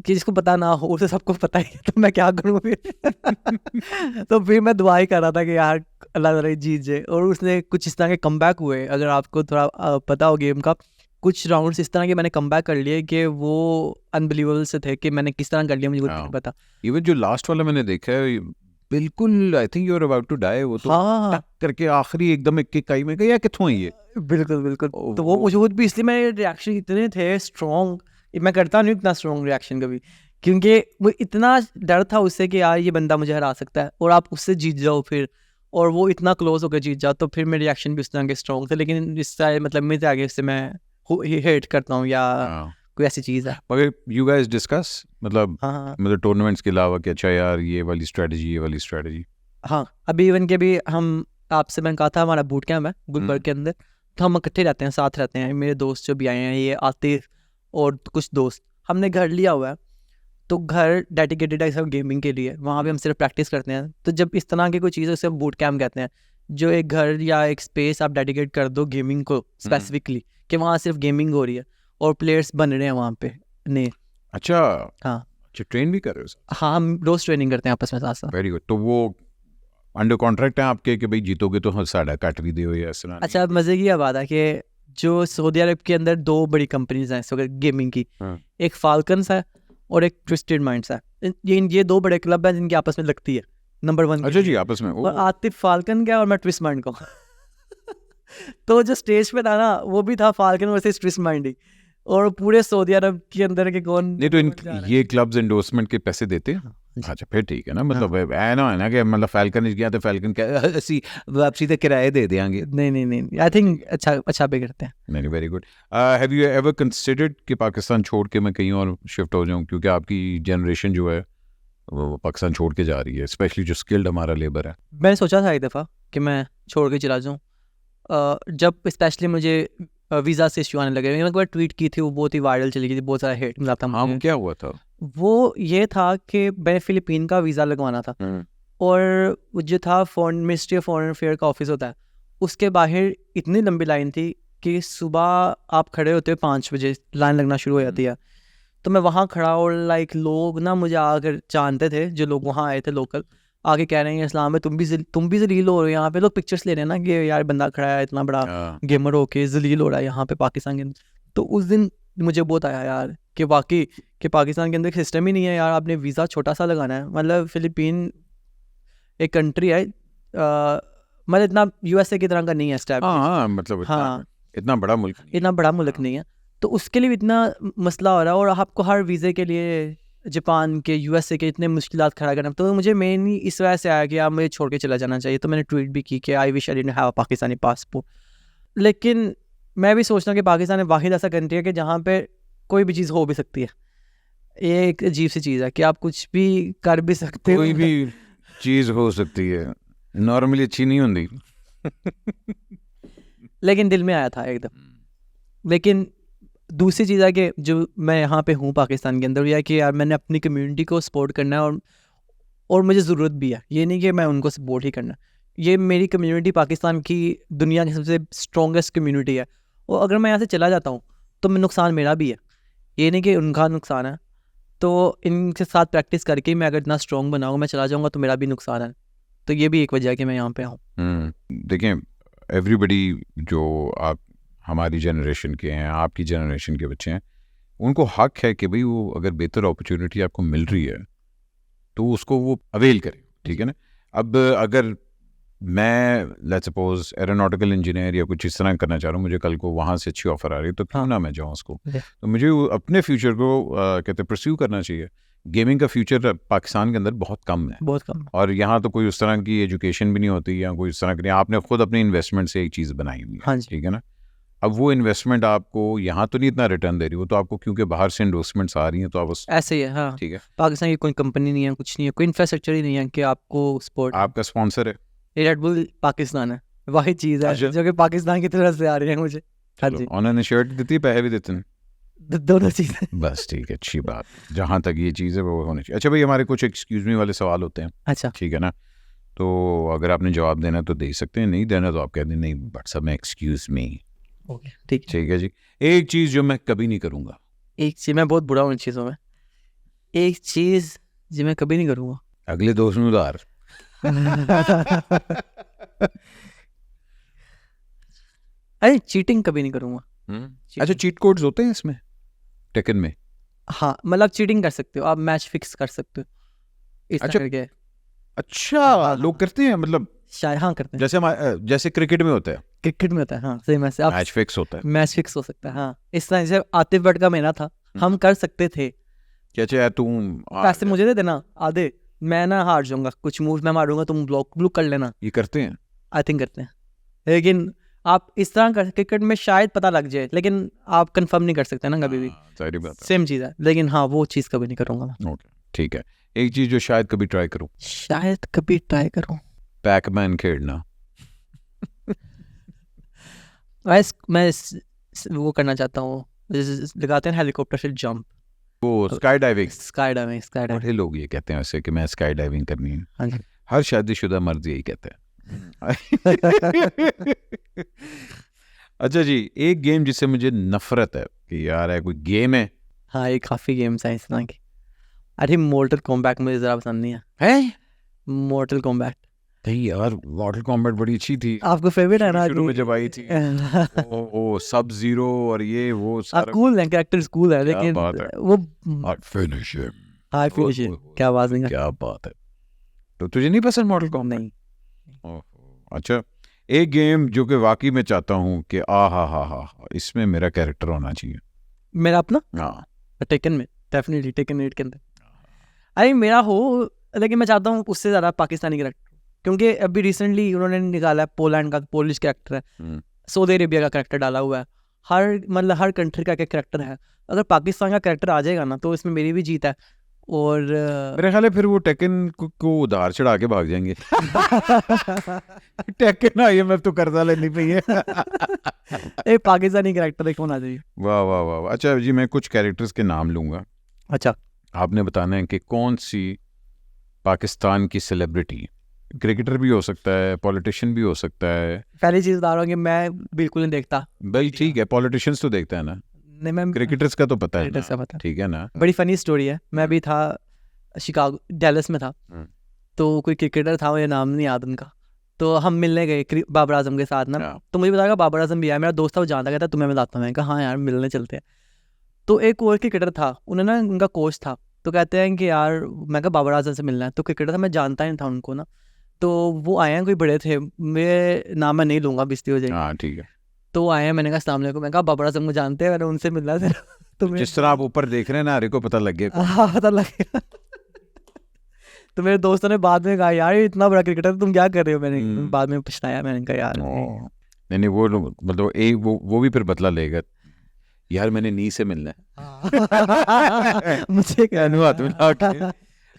कि जिसको पता ना हो, उसे सबको पता ही है, तो मैं क्या करूँ फिर। तो फिर मैं दुआ ही कर रहा था कि यार अल्लाह ताला जीत जाए। और उसने कुछ इस तरह के कमबैक हुए, अगर आपको थोड़ा पता हो गेम का, कुछ राउंड्स इस तरह के मैंने कमबैक कर लिए कि वो अनबिलीवेबल से थे कि मैंने किस तरह कर लिया मुझे खुद नहीं पता। इवन जो लास्ट वाला मैंने देखा है, बिल्कुल I think you are about to die, वो तो हाँ टक करके आखिरी एकदम एक काई में गया, किथों है ये। बिल्कुल बिल्कुल। तो वो मुझे खुद भी, इसलिए मेरे रिएक्शन इतने थे स्ट्रॉन्ग, मैं करता नहीं इतना स्ट्रॉन्ग रिएक्शन कभी, क्योंकि वो इतना डर था उससे कि यार ये बंदा मुझे हरा सकता है, और आप उससे जीत जाओ फिर, और वो इतना क्लोज होकर जीत जाओ, तो फिर मेरे रिएक्शन भी उस तरह के स्ट्रॉन्ग थे। लेकिन इस तरह मतलब मेरे आगे से मैं हेट करता हूँ या कोई ऐसी चीज़ है। मगर यू गाइस डिस्कस, मतलब हाँ मतलब टूर्नामेंट्स के अलावा कि अच्छा यार ये वाली स्ट्रेटजी, ये वाली स्ट्रेटजी। हाँ, अभी इवन के भी हम, आपसे मैंने कहा था हमारा बूट कैम्प है गुलबर्ग के अंदर, तो हम इकट्ठे रहते हैं, साथ रहते हैं। मेरे दोस्त जो भी आए हैं, ये आतिफ और कुछ दोस्त, हमने घर लिया हुआ है, तो घर डेडिकेटेड है सब गेमिंग के लिए, वहाँ पे हम सिर्फ प्रैक्टिस करते हैं। तो जब इस तरह की कोई चीज़ है उसे हम बूट कैम्प कहते हैं, जो एक घर या एक स्पेस आप डेडिकेट कर दो गेमिंग को स्पेसिफिकली, कि वहाँ सिर्फ गेमिंग हो रही है और प्लेयर्स बन रहे हैं वहाँ पे नए। अच्छा हाँ अच्छा, ट्रेन भी कर रहे हो? हाँ, हम रोज़ ट्रेनिंग करते हैं आपस में साथ साथ। Very good. तो वो अंडर कॉन्ट्रैक्ट है आपके कि भाई जीतोगे तो साढ़ा कट भी दियो या ऐसा? अच्छा, अब मज़े की बात है कि जो सऊदी अरब के अंदर 2 बड़ी कंपनीज हैं इस वक्त गेमिंग की, एक फाल्कन्स है और एक ट्विस्टेड माइंड्स है। ये 2 बड़े क्लब हैं जिनकी आपस में लगती है नंबर 1। अच्छा जी, आपस में। और आतिफ फाल्कन का और मैं ट्विस्ट माइंड का। तो जो स्टेज पे था ना, वो भी था फाल्कन वर्सेस ट्विस्ट माइंड ही, और पूरे सऊदी अरब के अंदर के कौन नहीं तो ये क्लब्स एंडोर्समेंट के पैसे देते हैं? अच्छा फिर ठीक है ना, मतलब है ना कि मतलब फाल्कन गया तो फाल्कन क्या ऐसी वापसी तक किराए दे देंगे? नहीं, आई थिंक अच्छा पे करते हैं। नहीं, very good. Have you ever considered कि पाकिस्तान छोड़ के मैं कहीं और शिफ्ट हो जाऊं, क्योंकि आपकी जनरेशन जो है वो पाकिस्तान छोड़ के जा रही है, स्पेशली जो स्किल्ड हमारा लेबर है। मैंने सोचा था एक दफ़ा कि मैं छोड़ के चला जाऊँ, जब स्पेशली मुझे वीज़ा से इशू आने लगे। मैंने एक बार ट्वीट की थी, वो बहुत ही वायरल चली गई थी, बहुत सारा हेट मिला था मुझे। क्या हुआ था? वो ये था कि मैंने फ़िलिपीन का वीज़ा लगवाना था, और जो था foreign ministry of foreign affair का ऑफिस होता है, उसके बाहर इतनी लंबी लाइन थी कि सुबह आप खड़े होते हो 5 बजे, लाइन लगना शुरू हो जाती है। तो मैं वहाँ खड़ा, और लाइक लोग ना मुझे आकर जानते थे, जो लोग वहाँ आए थे लोकल, आके कह रहे हैं इस्लाम में तुम भी जलील हो रहे हो। यहाँ पे लोग पिक्चर्स ले रहे हैं ना कि यार बंदा खड़ा है इतना बड़ा गेमर होके जलील हो रहा है यहाँ पे पाकिस्तान के अंदर। तो उस दिन मुझे बहुत आया यार कि वाकई कि पाकिस्तान के अंदर सिस्टम ही नहीं है यार, आपने वीज़ा छोटा सा लगाना है। मतलब फ़िलिपीन एक कंट्री है, मतलब इतना यूएसए की तरह का नहीं है स्टैब्लिश। मतलब हाँ, इतना बड़ा मुल्क नहीं है। इतना बड़ा मुल्क नहीं है, तो उसके लिए भी इतना मसला हो रहा है, और आपको हर वीज़े के लिए जापान के, यूएसए के इतने मुश्किलात खड़ा करना। तो मुझे मेनली इस वजह से आया कि आप मुझे छोड़ के चला जाना चाहिए। तो मैंने ट्वीट भी की कि I wish I didn't have a Pakistani passport. लेकिन मैं भी सोचता हूँ कि पाकिस्तान वाहिद ऐसा कंट्री है कि जहाँ पे कोई भी चीज़ हो भी सकती है। ये एक अजीब सी चीज़ है कि आप कुछ भी कर भी सकते हो, कोई भी चीज़ हो सकती है, नॉर्मली अच्छी नहीं होती। लेकिन दिल में आया था एकदम। लेकिन दूसरी चीज़ है कि जो मैं यहाँ पे हूँ पाकिस्तान के अंदर, यह है कि यार मैंने अपनी कम्युनिटी को सपोर्ट करना है, और मुझे ज़रूरत भी है। ये नहीं कि मैं उनको सपोर्ट ही करना, ये मेरी कम्युनिटी पाकिस्तान की दुनिया की सबसे स्ट्रॉन्गेस्ट कम्युनिटी है, और अगर मैं यहाँ से चला जाता हूँ तो नुकसान मेरा भी है, ये नहीं कि उनका नुकसान है। तो इनके साथ प्रैक्टिस करके मैं अगर इतना स्ट्रॉन्ग बनाऊँगा, मैं चला जाऊँगा तो मेरा भी नुकसान है। तो ये भी एक वजह है कि मैं यहाँ पे आऊँ। देखें, एवरीबडी जो आप हमारी जनरेशन के हैं, आपकी जनरेशन के बच्चे हैं, उनको हक है कि भाई वो अगर बेहतर अपॉर्चुनिटी आपको मिल रही है तो उसको वो अवेल करें, ठीक है ना। अब अगर मैं लेट्स सपोज एरोनॉटिकल इंजीनियर या कुछ इस तरह करना चाह रहा हूँ, मुझे कल को वहाँ से अच्छी ऑफर आ रही है, तो क्यों हाँ। ना मैं जाऊँ उसको। जी। तो मुझे अपने फ्यूचर को कहते हैं परस्यू करना चाहिए। गेमिंग का फ्यूचर पाकिस्तान के अंदर बहुत कम है, बहुत कम। और यहाँ तो कोई उस तरह की एजुकेशन भी नहीं होती या कोई उस तरह की नहीं। आपने खुद अपनी इन्वेस्टमेंट से एक चीज़ बनाई हुई है, हाँ जी। ठीक है ना। अब वो इन्वेस्टमेंट आपको यहाँ तो नहीं इतना रिटर्न दे रही, वो तो आपको क्योंकि बाहर से इन्वेस्टमेंट्स आ रही हैं, तो आप उस ऐसे ही है। हाँ, ठीक है। पाकिस्तान की कोई कंपनी नहीं है, कुछ नहीं है, कोई इंफ्रास्ट्रक्चर ही नहीं है कि आपको सपोर्ट। आपका स्पॉन्सर है, ये रेड बुल पाकिस्तान है, वही चीज़ है अच्छा। जो कि पाकिस्तान की तरफ से आ रही है मुझे। हाँ जी, उन्होंने शर्ट देती है, पैसे भी देते हैं, दोनों चीज़ें। बस ठीक है, अच्छी बात। जहाँ तक ये चीज़ है वो होनी चाहिए। अच्छा भाई, हमारे कुछ एक्सक्यूज मी वाले सवाल होते हैं, अच्छा, ठीक है ना। तो अगर आपने जवाब देना है तो दे सकते हैं, नहीं देना तो आप कह दें नहीं बट सब में एक्सक्यूज मी, ओके, ठीक है। ठीक है जी। एक चीज़ जो मैं कभी नहीं करूँगा, एक चीज़, मैं बहुत बुरा हूँ इन चीज़ों में। एक चीज़ जो मैं कभी नहीं करूँगा। अगले दोस्त में उधार। अरे चीटिंग कभी नहीं करूँगा। अच्छा, चीट कोड्स होते हैं इसमें टेकन में? हाँ, मतलब चीटिंग कर सकते हो आप, मैच फिक्स कर सकते हो इस अच्छा। तरह के। अच्छा, लोग करते हैं, मतलब शायद हाँ करते हैं। जैसे हमारे जैसे क्रिकेट में होता है क्रिकेट में होता है, हाँ सही में से आप मैच फिक्स होता है। मैच फिक्स हो सकता है। हाँ, इस तरह से आतिफ भट्ट का महीना था, हम कर सकते थे। क्या चाहे तुम पैसे मुझे दे देना आधे, मैं ना हार जाऊंगा, कुछ मूव मैं मारूंगा, तुम ब्लॉक कर लेना। ये करते हैं। आई थिंक करते हैं, लेकिन आप इस तरह कर, क्रिकेट में शायद पता लग जाए, लेकिन आप कंफर्म नहीं कर सकते ना कभी भी। हाँ, सारी बात है। सेम चीज़ है, लेकिन हाँ वो चीज़ कभी नहीं करूँगा मैं। ओके, ठीक है। एक चीज़ जो शायद कभी ट्राई करूँ, शायद कभी ट्राई करूँ। पैकमैन खेलना। वो करना चाहता हूँ, लगाते हैं हेलीकॉप्टर से जंप। वो स्काई डाइविंग। Sky diving. बड़े लोग ये कहते हैं वैसे कि मैं स्काई डाइविंग करनी है। हाँ जी। हर शादीशुदा मर्द यही कहते हैं। अच्छा जी, एक गेम जिससे मुझे नफरत है कि यार है कोई गेम है। हाँ, ये काफ़ी गेम्स हैं इस तरह की। अरे मोर्टल कॉम्बैट मुझे ज़रा पसंद नहीं है। हैं? मोर्टल कॉम्बैट नहीं यार, मॉडल कॉम्बैट बड़ी अच्छी थी आपको फेवरेट है ना? शुरू में जब आई थी। ओ सब जीरो और ये वो सारा। कूल है, कैरेक्टर कूल है, लेकिन बात है। वो फिनिश हिम। हाई फिनिश, क्या बात नहीं है। क्या बात है। तो तुझे नहीं पसंद मॉडल कॉम्बैट? नहीं, ओहो, अच्छा। एक गेम जो कि वाकई में चाहता हूँ कि हा इसमें मेरा कैरेक्टर होना चाहिए। मेरा अपना हाँ, टेकन में, डेफिनेटली टेकन 8 के अंदर। अरे मेरा हो, लेकिन मैं चाहता हूँ उससे ज़्यादा पाकिस्तानी कैरेक्टर, क्योंकि अभी रिसेंटली उन्होंने निकाला है पोलैंड का, पोलिश कैरेक्टर है, सऊदी अरेबिया का कैरेक्टर डाला हुआ है, हर कंट्री का कैरेक्टर है। अगर पाकिस्तान का कैरेक्टर आ जाएगा ना तो इसमें मेरी भी जीत है। और मेरे ख्याल है फिर वो टेकन को उधार चढ़ा के भाग जाएंगे। टेकन IMF तो कर्जा लेनी पई है। एक पाकिस्तानी कैरेक्टर एक होना चाहिए। वाह वाह वाह वाह। अच्छा जी, मैं कुछ कैरेक्टर्स के नाम लूंगा, अच्छा, आपने बताना है कि कौन सी पाकिस्तान की सेलिब्रिटी, क्रिकेटर भी हो सकता है, पॉलिटिशियन भी हो सकता है। पहली चीज़ बता रहा हूँ कि मैं बिल्कुल नहीं देखता। भाई ठीक है, पॉलिटिशियंस तो देखता है ना, नहीं, मैं क्रिकेटर्स का तो पता है क्रिकेटर्स का पता है। ठीक है ना। बड़ी फनी स्टोरी है, मैं भी था शिकागो, डैलस में था, तो कोई क्रिकेटर था, मुझे नाम नहीं याद उनका, तो हम मिलने गए बाबर आजम के साथ ना। तो मुझे बताया बाबर आजम भी आया, मेरा दोस्त था वो जानता, कहता तुम्हें बताता हूँ। मैं कहा हाँ यार मिलने चलते हैं। तो एक और क्रिकेटर था, उन्हें ना उनका कोच था, तो कहते हैं कि यार, मैं कहा बाबर आजम से मिलना है। तो क्रिकेटर था, मैं जानता ही नहीं था उनको ना, तो वो आए हैं, कोई बड़े थे, मेरे नाम मैं नहीं लूँगा, बेइज्जती हो जाएगी। हाँ ठीक है। तो वो आए हैं, मैंने कहा अस्सलाम वालेकुम, मैं कहा बाबर आजम को जानते हैं, मैंने उनसे मिलना था। तो जिस तरह आप ऊपर देख रहे हैं ना, हरे को पता लग गया। हाँ पता लग गया। तो मेरे दोस्तों ने बाद में कहा यार ये इतना बड़ा क्रिकेटर तुम क्या कर रहे हो। मैंने बाद में पछताया, मैंने कहा यार नहीं वो मतलब एक वो भी फिर बदला लेगा यार, मैंने नी से मिलना है। मुझे क्या हाथ मिला के।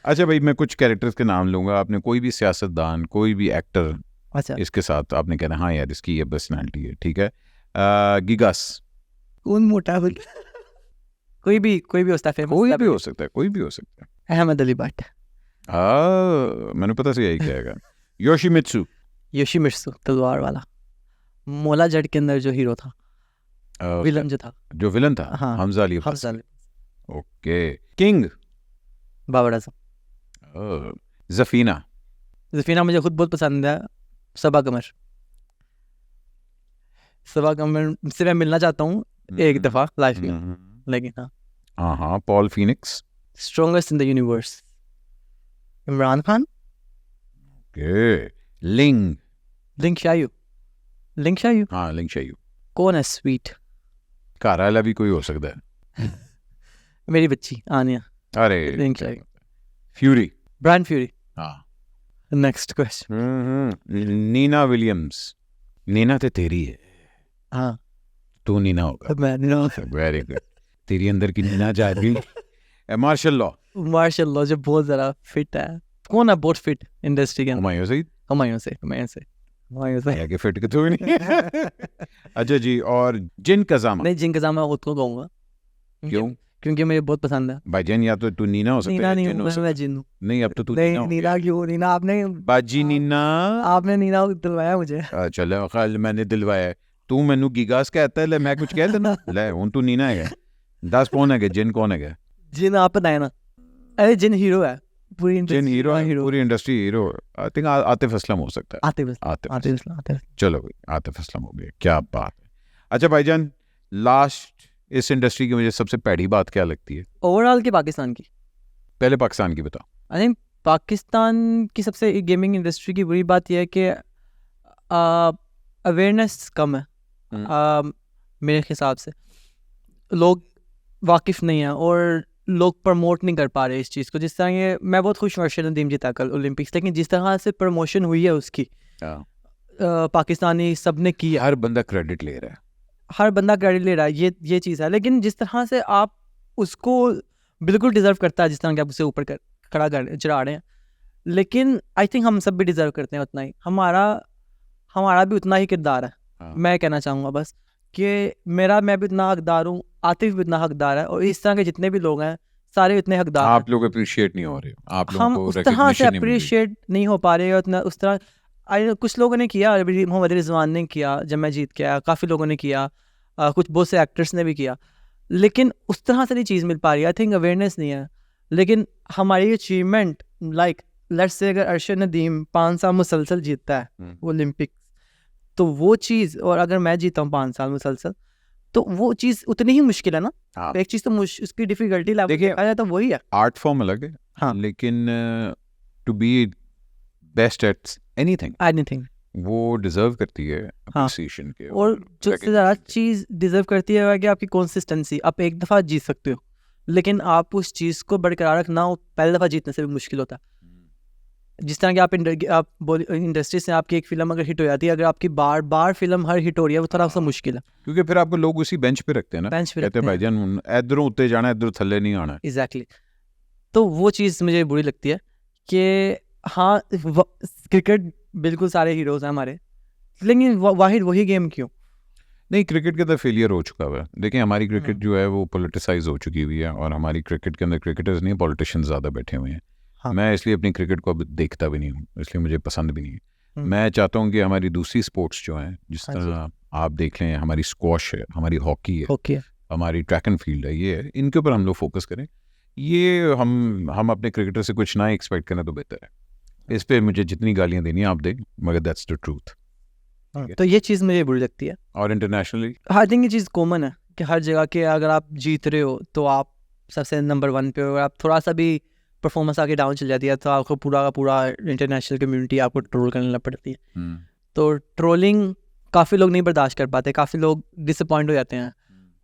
अच्छा भाई, मैं कुछ कैरेक्टर्स के नाम लूंगा, आपने कोई भी सियासतदान, कोई भी एक्टर, अच्छा, इसके साथ आपने कहना हाँ यार इसकी ये पर्सनैलिटी है, ठीक है। गिगास। कौन मोटा है? कोई भी होता है फेमस, कोई भी हो सकता है, कोई भी हो सकता है। अहमद अली भट्ट। मैंने पता से यही कहेगा। योशिमित्सु। योशिमित्सु तलवार वाला, मोला जट के अंदर जो हीरो था, विलन जो था, जो विलन था, हाँ, हमजा अली। हमजा अली। ओके। किंग। बाबर आजम। जफीना। जफीना मुझे खुद बहुत पसंद है। सबा कमर से मैं मिलना चाहता हूँ एक दफ़ा लाइफ में, लेकिन हाँ Paul Phoenix. Strongest in the universe, Imran Khan. Okay. लिंग। लिंक शायू हाँ लिंक शायू कौन है स्वीट? घर वाला भी कोई हो सकता है मेरी बच्ची आनिया अरे लिंक शायू फ्यूरी ब्रांड फ्यूरी। हाँ next question. Nina Williams Nina तो तेरी है हाँ तू नीना होगा मैं नो वेरी गुड तेरी अंदर की नीना जा रही मार्शल लॉ मार्शल लॉ जो बहुत ज़्यादा फिट है। कौन है बहुत फिट इंडस्ट्री के अंदर? हुमायूं सईद हुमायूं से या कि फिट के तो भी नहीं अच्छा जी और जिन कजामा नहीं जिनका नाम मैं खुद को कहूँगा क्यों क्योंकि मुझे बहुत पसंद है। भाईजान या तो तू नीना हो सकता नीना है नहीं जिन हो हूँ सकता मैं है। जिन हूँ। नहीं अब तो तू नहीं नीना हो नीना क्यों? नीना आपने बाजी नीना आपने नीना दिलवाया मुझे। चलो कल मैंने दिलवाया है। तू मैनू गिगास कहता है ले मैं कुछ कह देना ले हुन तू नीना है दस कौन है जिन कौन है जिन आप बताए ना। अरे जिन हीरो है पूरी जिन हीरो है हीरो पूरी industry hero I think Atif Aslam हो सकता है आतिफ आतिफ चलो भाई आतिफ असलम हो गया क्या बात है। अच्छा भाईजान लास्ट इस इंडस्ट्री की मुझे सबसे पैड़ी बात क्या लगती है? ओवरऑल की पाकिस्तान की। पहले पाकिस्तान की बताओ। आई थिंक पाकिस्तान की सबसे गेमिंग इंडस्ट्री की बुरी बात यह है कि अवेयरनेस कम है। मेरे हिसाब से लोग वाकिफ़ नहीं हैं और लोग प्रमोट नहीं कर पा रहे इस चीज़ को। जिस तरह ये मैं बहुत खुश हूँ अर्शद नदीम जीता कल ओलंपिक्स, लेकिन जिस तरह से प्रमोशन हुई है उसकी पाकिस्तानी सब ने की है। हर बंदा क्रेडिट ले रहा है हर बंदा क्रेडिट ले रहा है ये चीज़ है, लेकिन जिस तरह से आप उसको बिल्कुल डिज़र्व करता है जिस तरह के आप उसे ऊपर खड़ा कर चढ़ा रहे हैं, लेकिन आई थिंक हम सब भी डिज़र्व करते हैं उतना ही। हमारा भी उतना ही किरदार है। मैं कहना चाहूँगा बस कि मैं भी उतना हकदार हूँ, आतिफ भी उतना हकदार है और इस तरह के जितने भी लोग हैं सारे उतने हकदार हैं। आप लोग अप्रिशिएट नहीं हो रहे आप लोगों हम को उस तरह से recognition नहीं मिल रही। अप्रिशिएट नहीं हो पा रहे उतना उस तरह। कुछ लोगों ने किया, मोहम्मद रिजवान ने किया जब मैं जीत के आया, काफ़ी लोगों ने किया, कुछ बहुत से एक्टर्स ने भी किया, लेकिन उस तरह से नहीं चीज़ मिल पा रही। आई थिंक अवेयरनेस नहीं है। लेकिन हमारी अचीवमेंट लाइक लेट्स से अगर अर्शद नदीम 5 साल मुसलसल जीतता है ओलंपिक, तो वो चीज़, और अगर मैं जीता हूँ 5 साल मुसलसल, तो वो चीज़ उतनी ही मुश्किल है ना। एक चीज़ तो उसकी डिफिकल्टी लेवल देखिए देखा जाए तो वही है। आर्ट फॉर्म अलग है हाँ। लेकिन to be best at anything वो डिजर्व करती है अप्रिसिएशन के और जो सबसे ज़्यादा चीज़ डिजर्व करती है कि आपकी कंसिस्टेंसी। आप एक दफ़ा जीत सकते हो, लेकिन आप उस चीज़ को बरकरार रखना पहली दफ़ा जीतने से भी मुश्किल होता है। जिस तरह कि आप इंडस्ट्री से आपकी एक फिल्म अगर हिट हो जाती है, अगर आपकी बार बार फिल्म हर हिट हो रही है, वो थोड़ा सा मुश्किल है। क्योंकि फिर आपको लोग उसी बेंच पे रखते हैं ना, बेंच पे कहते हैं भाईजान इधरों उत्ते जाना इधरों थल्ले नहीं आना। एग्जैक्टली। तो वो चीज़ मुझे बुरी लगती है कि हाँ क्रिकेट बिल्कुल सारे हीरोज़ हैं हमारे, लेकिन वाहिद वही गेम क्यों? नहीं क्रिकेट के अंदर फेलियर हो चुका हुआ है। देखिए हमारी क्रिकेट जो है वो पोलिटिसाइज हो चुकी हुई है और हमारी क्रिकेट के अंदर क्रिकेटर्स नहीं पॉलिटिशियंस ज़्यादा बैठे हुए हैं। हाँ। मैं इसलिए अपनी क्रिकेट को अब देखता भी नहीं हूँ, इसलिए मुझे पसंद भी नहीं है। मैं चाहता हूँ कि हमारी दूसरी स्पोर्ट्स जो हैं, जिस तरह आप देख लें हमारी स्क्वॉश है, हमारी हॉकी है, हमारी ट्रैक एंड फील्ड है, ये है, इनके ऊपर हम लोग फोकस करें। ये हम अपने क्रिकेटर से कुछ ना एक्सपेक्ट करें तो बेहतर है। इस पे मुझे जितनी गालियाँ देनी है आप दें, मगर दैट्स द ट्रूथ। तो ये चीज़ मुझे बुरी लगती है। और इंटरनेशनली आई थिंक ये चीज़ कॉमन है कि हर जगह के अगर आप जीत रहे हो तो आप सबसे नंबर 1 पे हो, अगर आप थोड़ा सा भी परफॉर्मेंस आगे डाउन चल जाती है तो आपको पूरा का पूरा इंटरनेशनल कम्युनिटी आपको ट्रोल करने लग पड़ती है। तो ट्रोलिंग काफ़ी लोग नहीं बर्दाश्त कर पाते, काफ़ी लोग डिसअपॉइंट हो जाते हैं।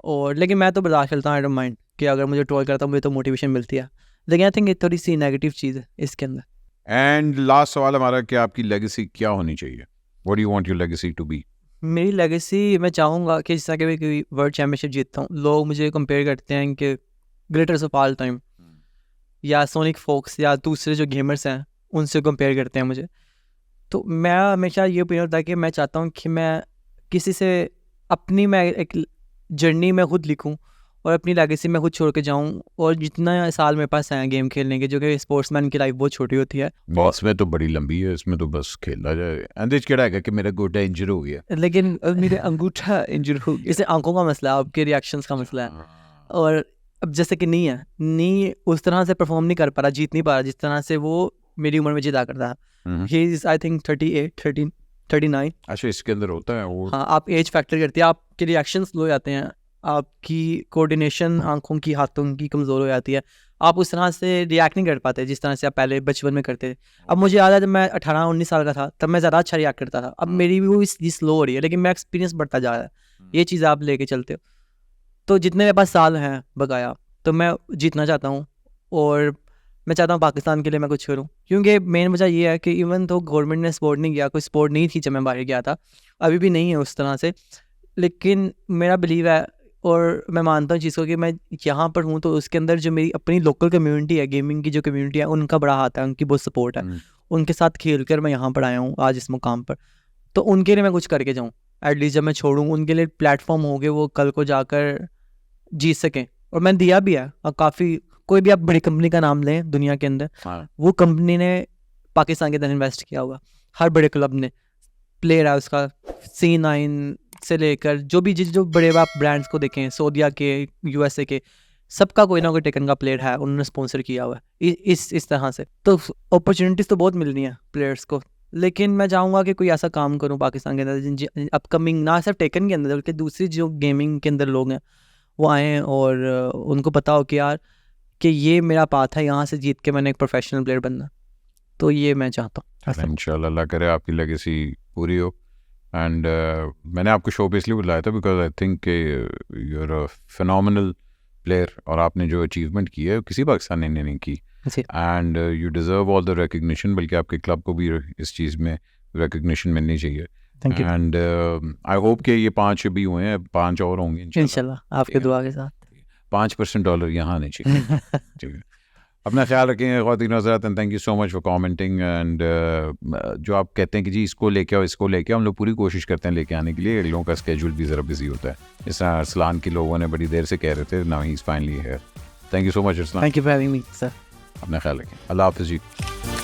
और लेकिन मैं तो बर्दाश्त करता हूँ, आई डोंट माइंड कि अगर मुझे ट्रोल करता हूँ मुझे तो मोटिवेशन मिलती है। लेकिन आई थिंक ये थोड़ी सी नेगेटिव चीज़ है इसके अंदर। एंड लास्ट सवाल हमारा कि आपकी लेगेसी क्या होनी चाहिए? What do you want your legacy to be? मेरी लेगेसी मैं चाहूँगा कि जिस तरह के कोई वर्ल्ड चैम्पियनशिप जीतता हूँ, लोग मुझे कंपेयर करते हैं कि ग्रेटर्स ऑफ ऑल टाइम या सोनिक फोक्स या दूसरे जो गेमर्स हैं उनसे कंपेयर करते हैं मुझे। तो मैं हमेशा ये ओपिनियन होता है कि मैं चाहता हूँ कि मैं किसी से अपनी मैं एक जर्नी में खुद लिखूँ और अपनी लेगेसी में खुद छोड़ के जाऊँ। और जितना साल मेरे पास हैं गेम खेलने के, जो कि स्पोर्ट्समैन की लाइफ बहुत छोटी होती है, बॉस में तो बड़ी लंबी है, इसमें तो बस खेला जाए। अंदेज केड़ा है कि मेरा गोटा इंजर हो गया, लेकिन मेरे अंगूठा इंजर हो गया। जैसे आंखों का मसला है, आपके रिएक्शंस का मसला है। और अब जैसे कि नहीं उस तरह से परफॉर्म नहीं कर पा रहा, जीत नहीं पा रहा जिस तरह से वो मेरी उम्र में जीता करता है। He is I think 39। अच्छा इसके अंदर होता है वो? हाँ, आप एज फैक्टर करती है, आपके रिएक्शंस लो जाते हैं, आपकी कोऑर्डिनेशन आंखों की हाथों की कमज़ोर हो जाती है, आप उस तरह से रिएक्ट नहीं कर पाते जिस तरह से आप पहले बचपन में करते थे। अब मुझे याद है जब मैं 18-19 साल का था तब मैं ज़्यादा अच्छा रिएक्ट करता था। अब मेरी भी वो चीज़ स्लो हो रही है, लेकिन मेरा एक्सपीरियंस बढ़ता जा रहा है। ये चीज़ आप लेके चलते हो, तो जितने मेरे पास साल हैं बकाया, तो मैं जीतना चाहता हूँ और मैं चाहता हूँ पाकिस्तान के लिए मैं कुछ करूँ। क्योंकि मेन वजह ये है कि इवन तो गवर्नमेंट ने सपोर्ट नहीं किया, कोई सपोर्ट नहीं थी जब मैं बाहर गया था, अभी भी नहीं है उस तरह से, लेकिन मेरा बिलीव है और मैं मानता हूँ चीज़ को कि मैं यहाँ पर हूँ तो उसके अंदर जो मेरी अपनी लोकल कम्युनिटी है, गेमिंग की जो कम्युनिटी है, उनका बड़ा हाथ है, उनकी बहुत सपोर्ट है। उनके साथ खेल कर मैं यहाँ पर आया हूँ आज इस मुकाम पर, तो उनके लिए मैं कुछ करके जाऊँ। एटलीस्ट जब मैं छोड़ूँ उनके लिए प्लेटफॉर्म हो गए, वो कल को जाकर जीत सकें। और मैंने दिया भी है, और काफ़ी, कोई भी आप बड़ी कंपनी का नाम लें दुनिया के अंदर, वो कंपनी ने पाकिस्तान के अंदर इन्वेस्ट किया हुआ। हर बड़े क्लब ने, प्लेयर है उसका, C9 से लेकर जो भी जो बड़े आप ब्रांड्स को देखें, सऊदीया के, USA के, सबका कोई ना कोई टेकन का प्लेयर है, उन्होंने स्पॉन्सर किया हुआ है। इस तरह से तो अपॉर्चुनिटीज़ तो बहुत मिल रही हैं प्लेयर्स को, लेकिन मैं चाहूँगा कि कोई ऐसा काम करूँ पाकिस्तान के अंदर अपकमिंग, ना सिर्फ टेकन के अंदर बल्कि दूसरी जो गेमिंग के अंदर लोग हैं वो आएँ और उनको पता हो कि यार कि ये मेरा पाथ है, यहाँ से जीत के मैंने एक प्रोफेशनल प्लेयर बनना। तो ये मैं चाहता हूँ। इंशाल्लाह अल्लाह करे आपकी लेगेसी पूरी हो। एंड मैंने आपको शो पे इसलिए बुलाया था because I think you are a phenomenal player, और आपने जो अचीवमेंट की है किसी पाकिस्तानी ने नहीं की, and you deserve all the recognition, बल्कि आपके क्लब को भी इस चीज़ में रिकग्निशन मिलनी चाहिए। एंड आई होप कि ये 5 भी हुए हैं, 5 और होंगे इंशाल्लाह आपके दुआ के साथ। $5% यहाँ आने चाहिए। ठीक है, अपना ख्याल रखें ख़वातीन हज़रात, and thank you so much for commenting. And जो आप कहते हैं कि जी इसको लेके आओ, इसको लेके आओ, हम लोग पूरी कोशिश करते हैं लेके आने के लिए। लोगों का स्केड्यूल भी ज़रा बिजी होता है, इस तरह अरसलान के लोगों ने बड़ी देर से कह रहे थे, now he is finally here. Thank you so much Arsalan, thank you for having me sir. अपना ख्याल रखें, अल्लाह हाफ़िज़ जी।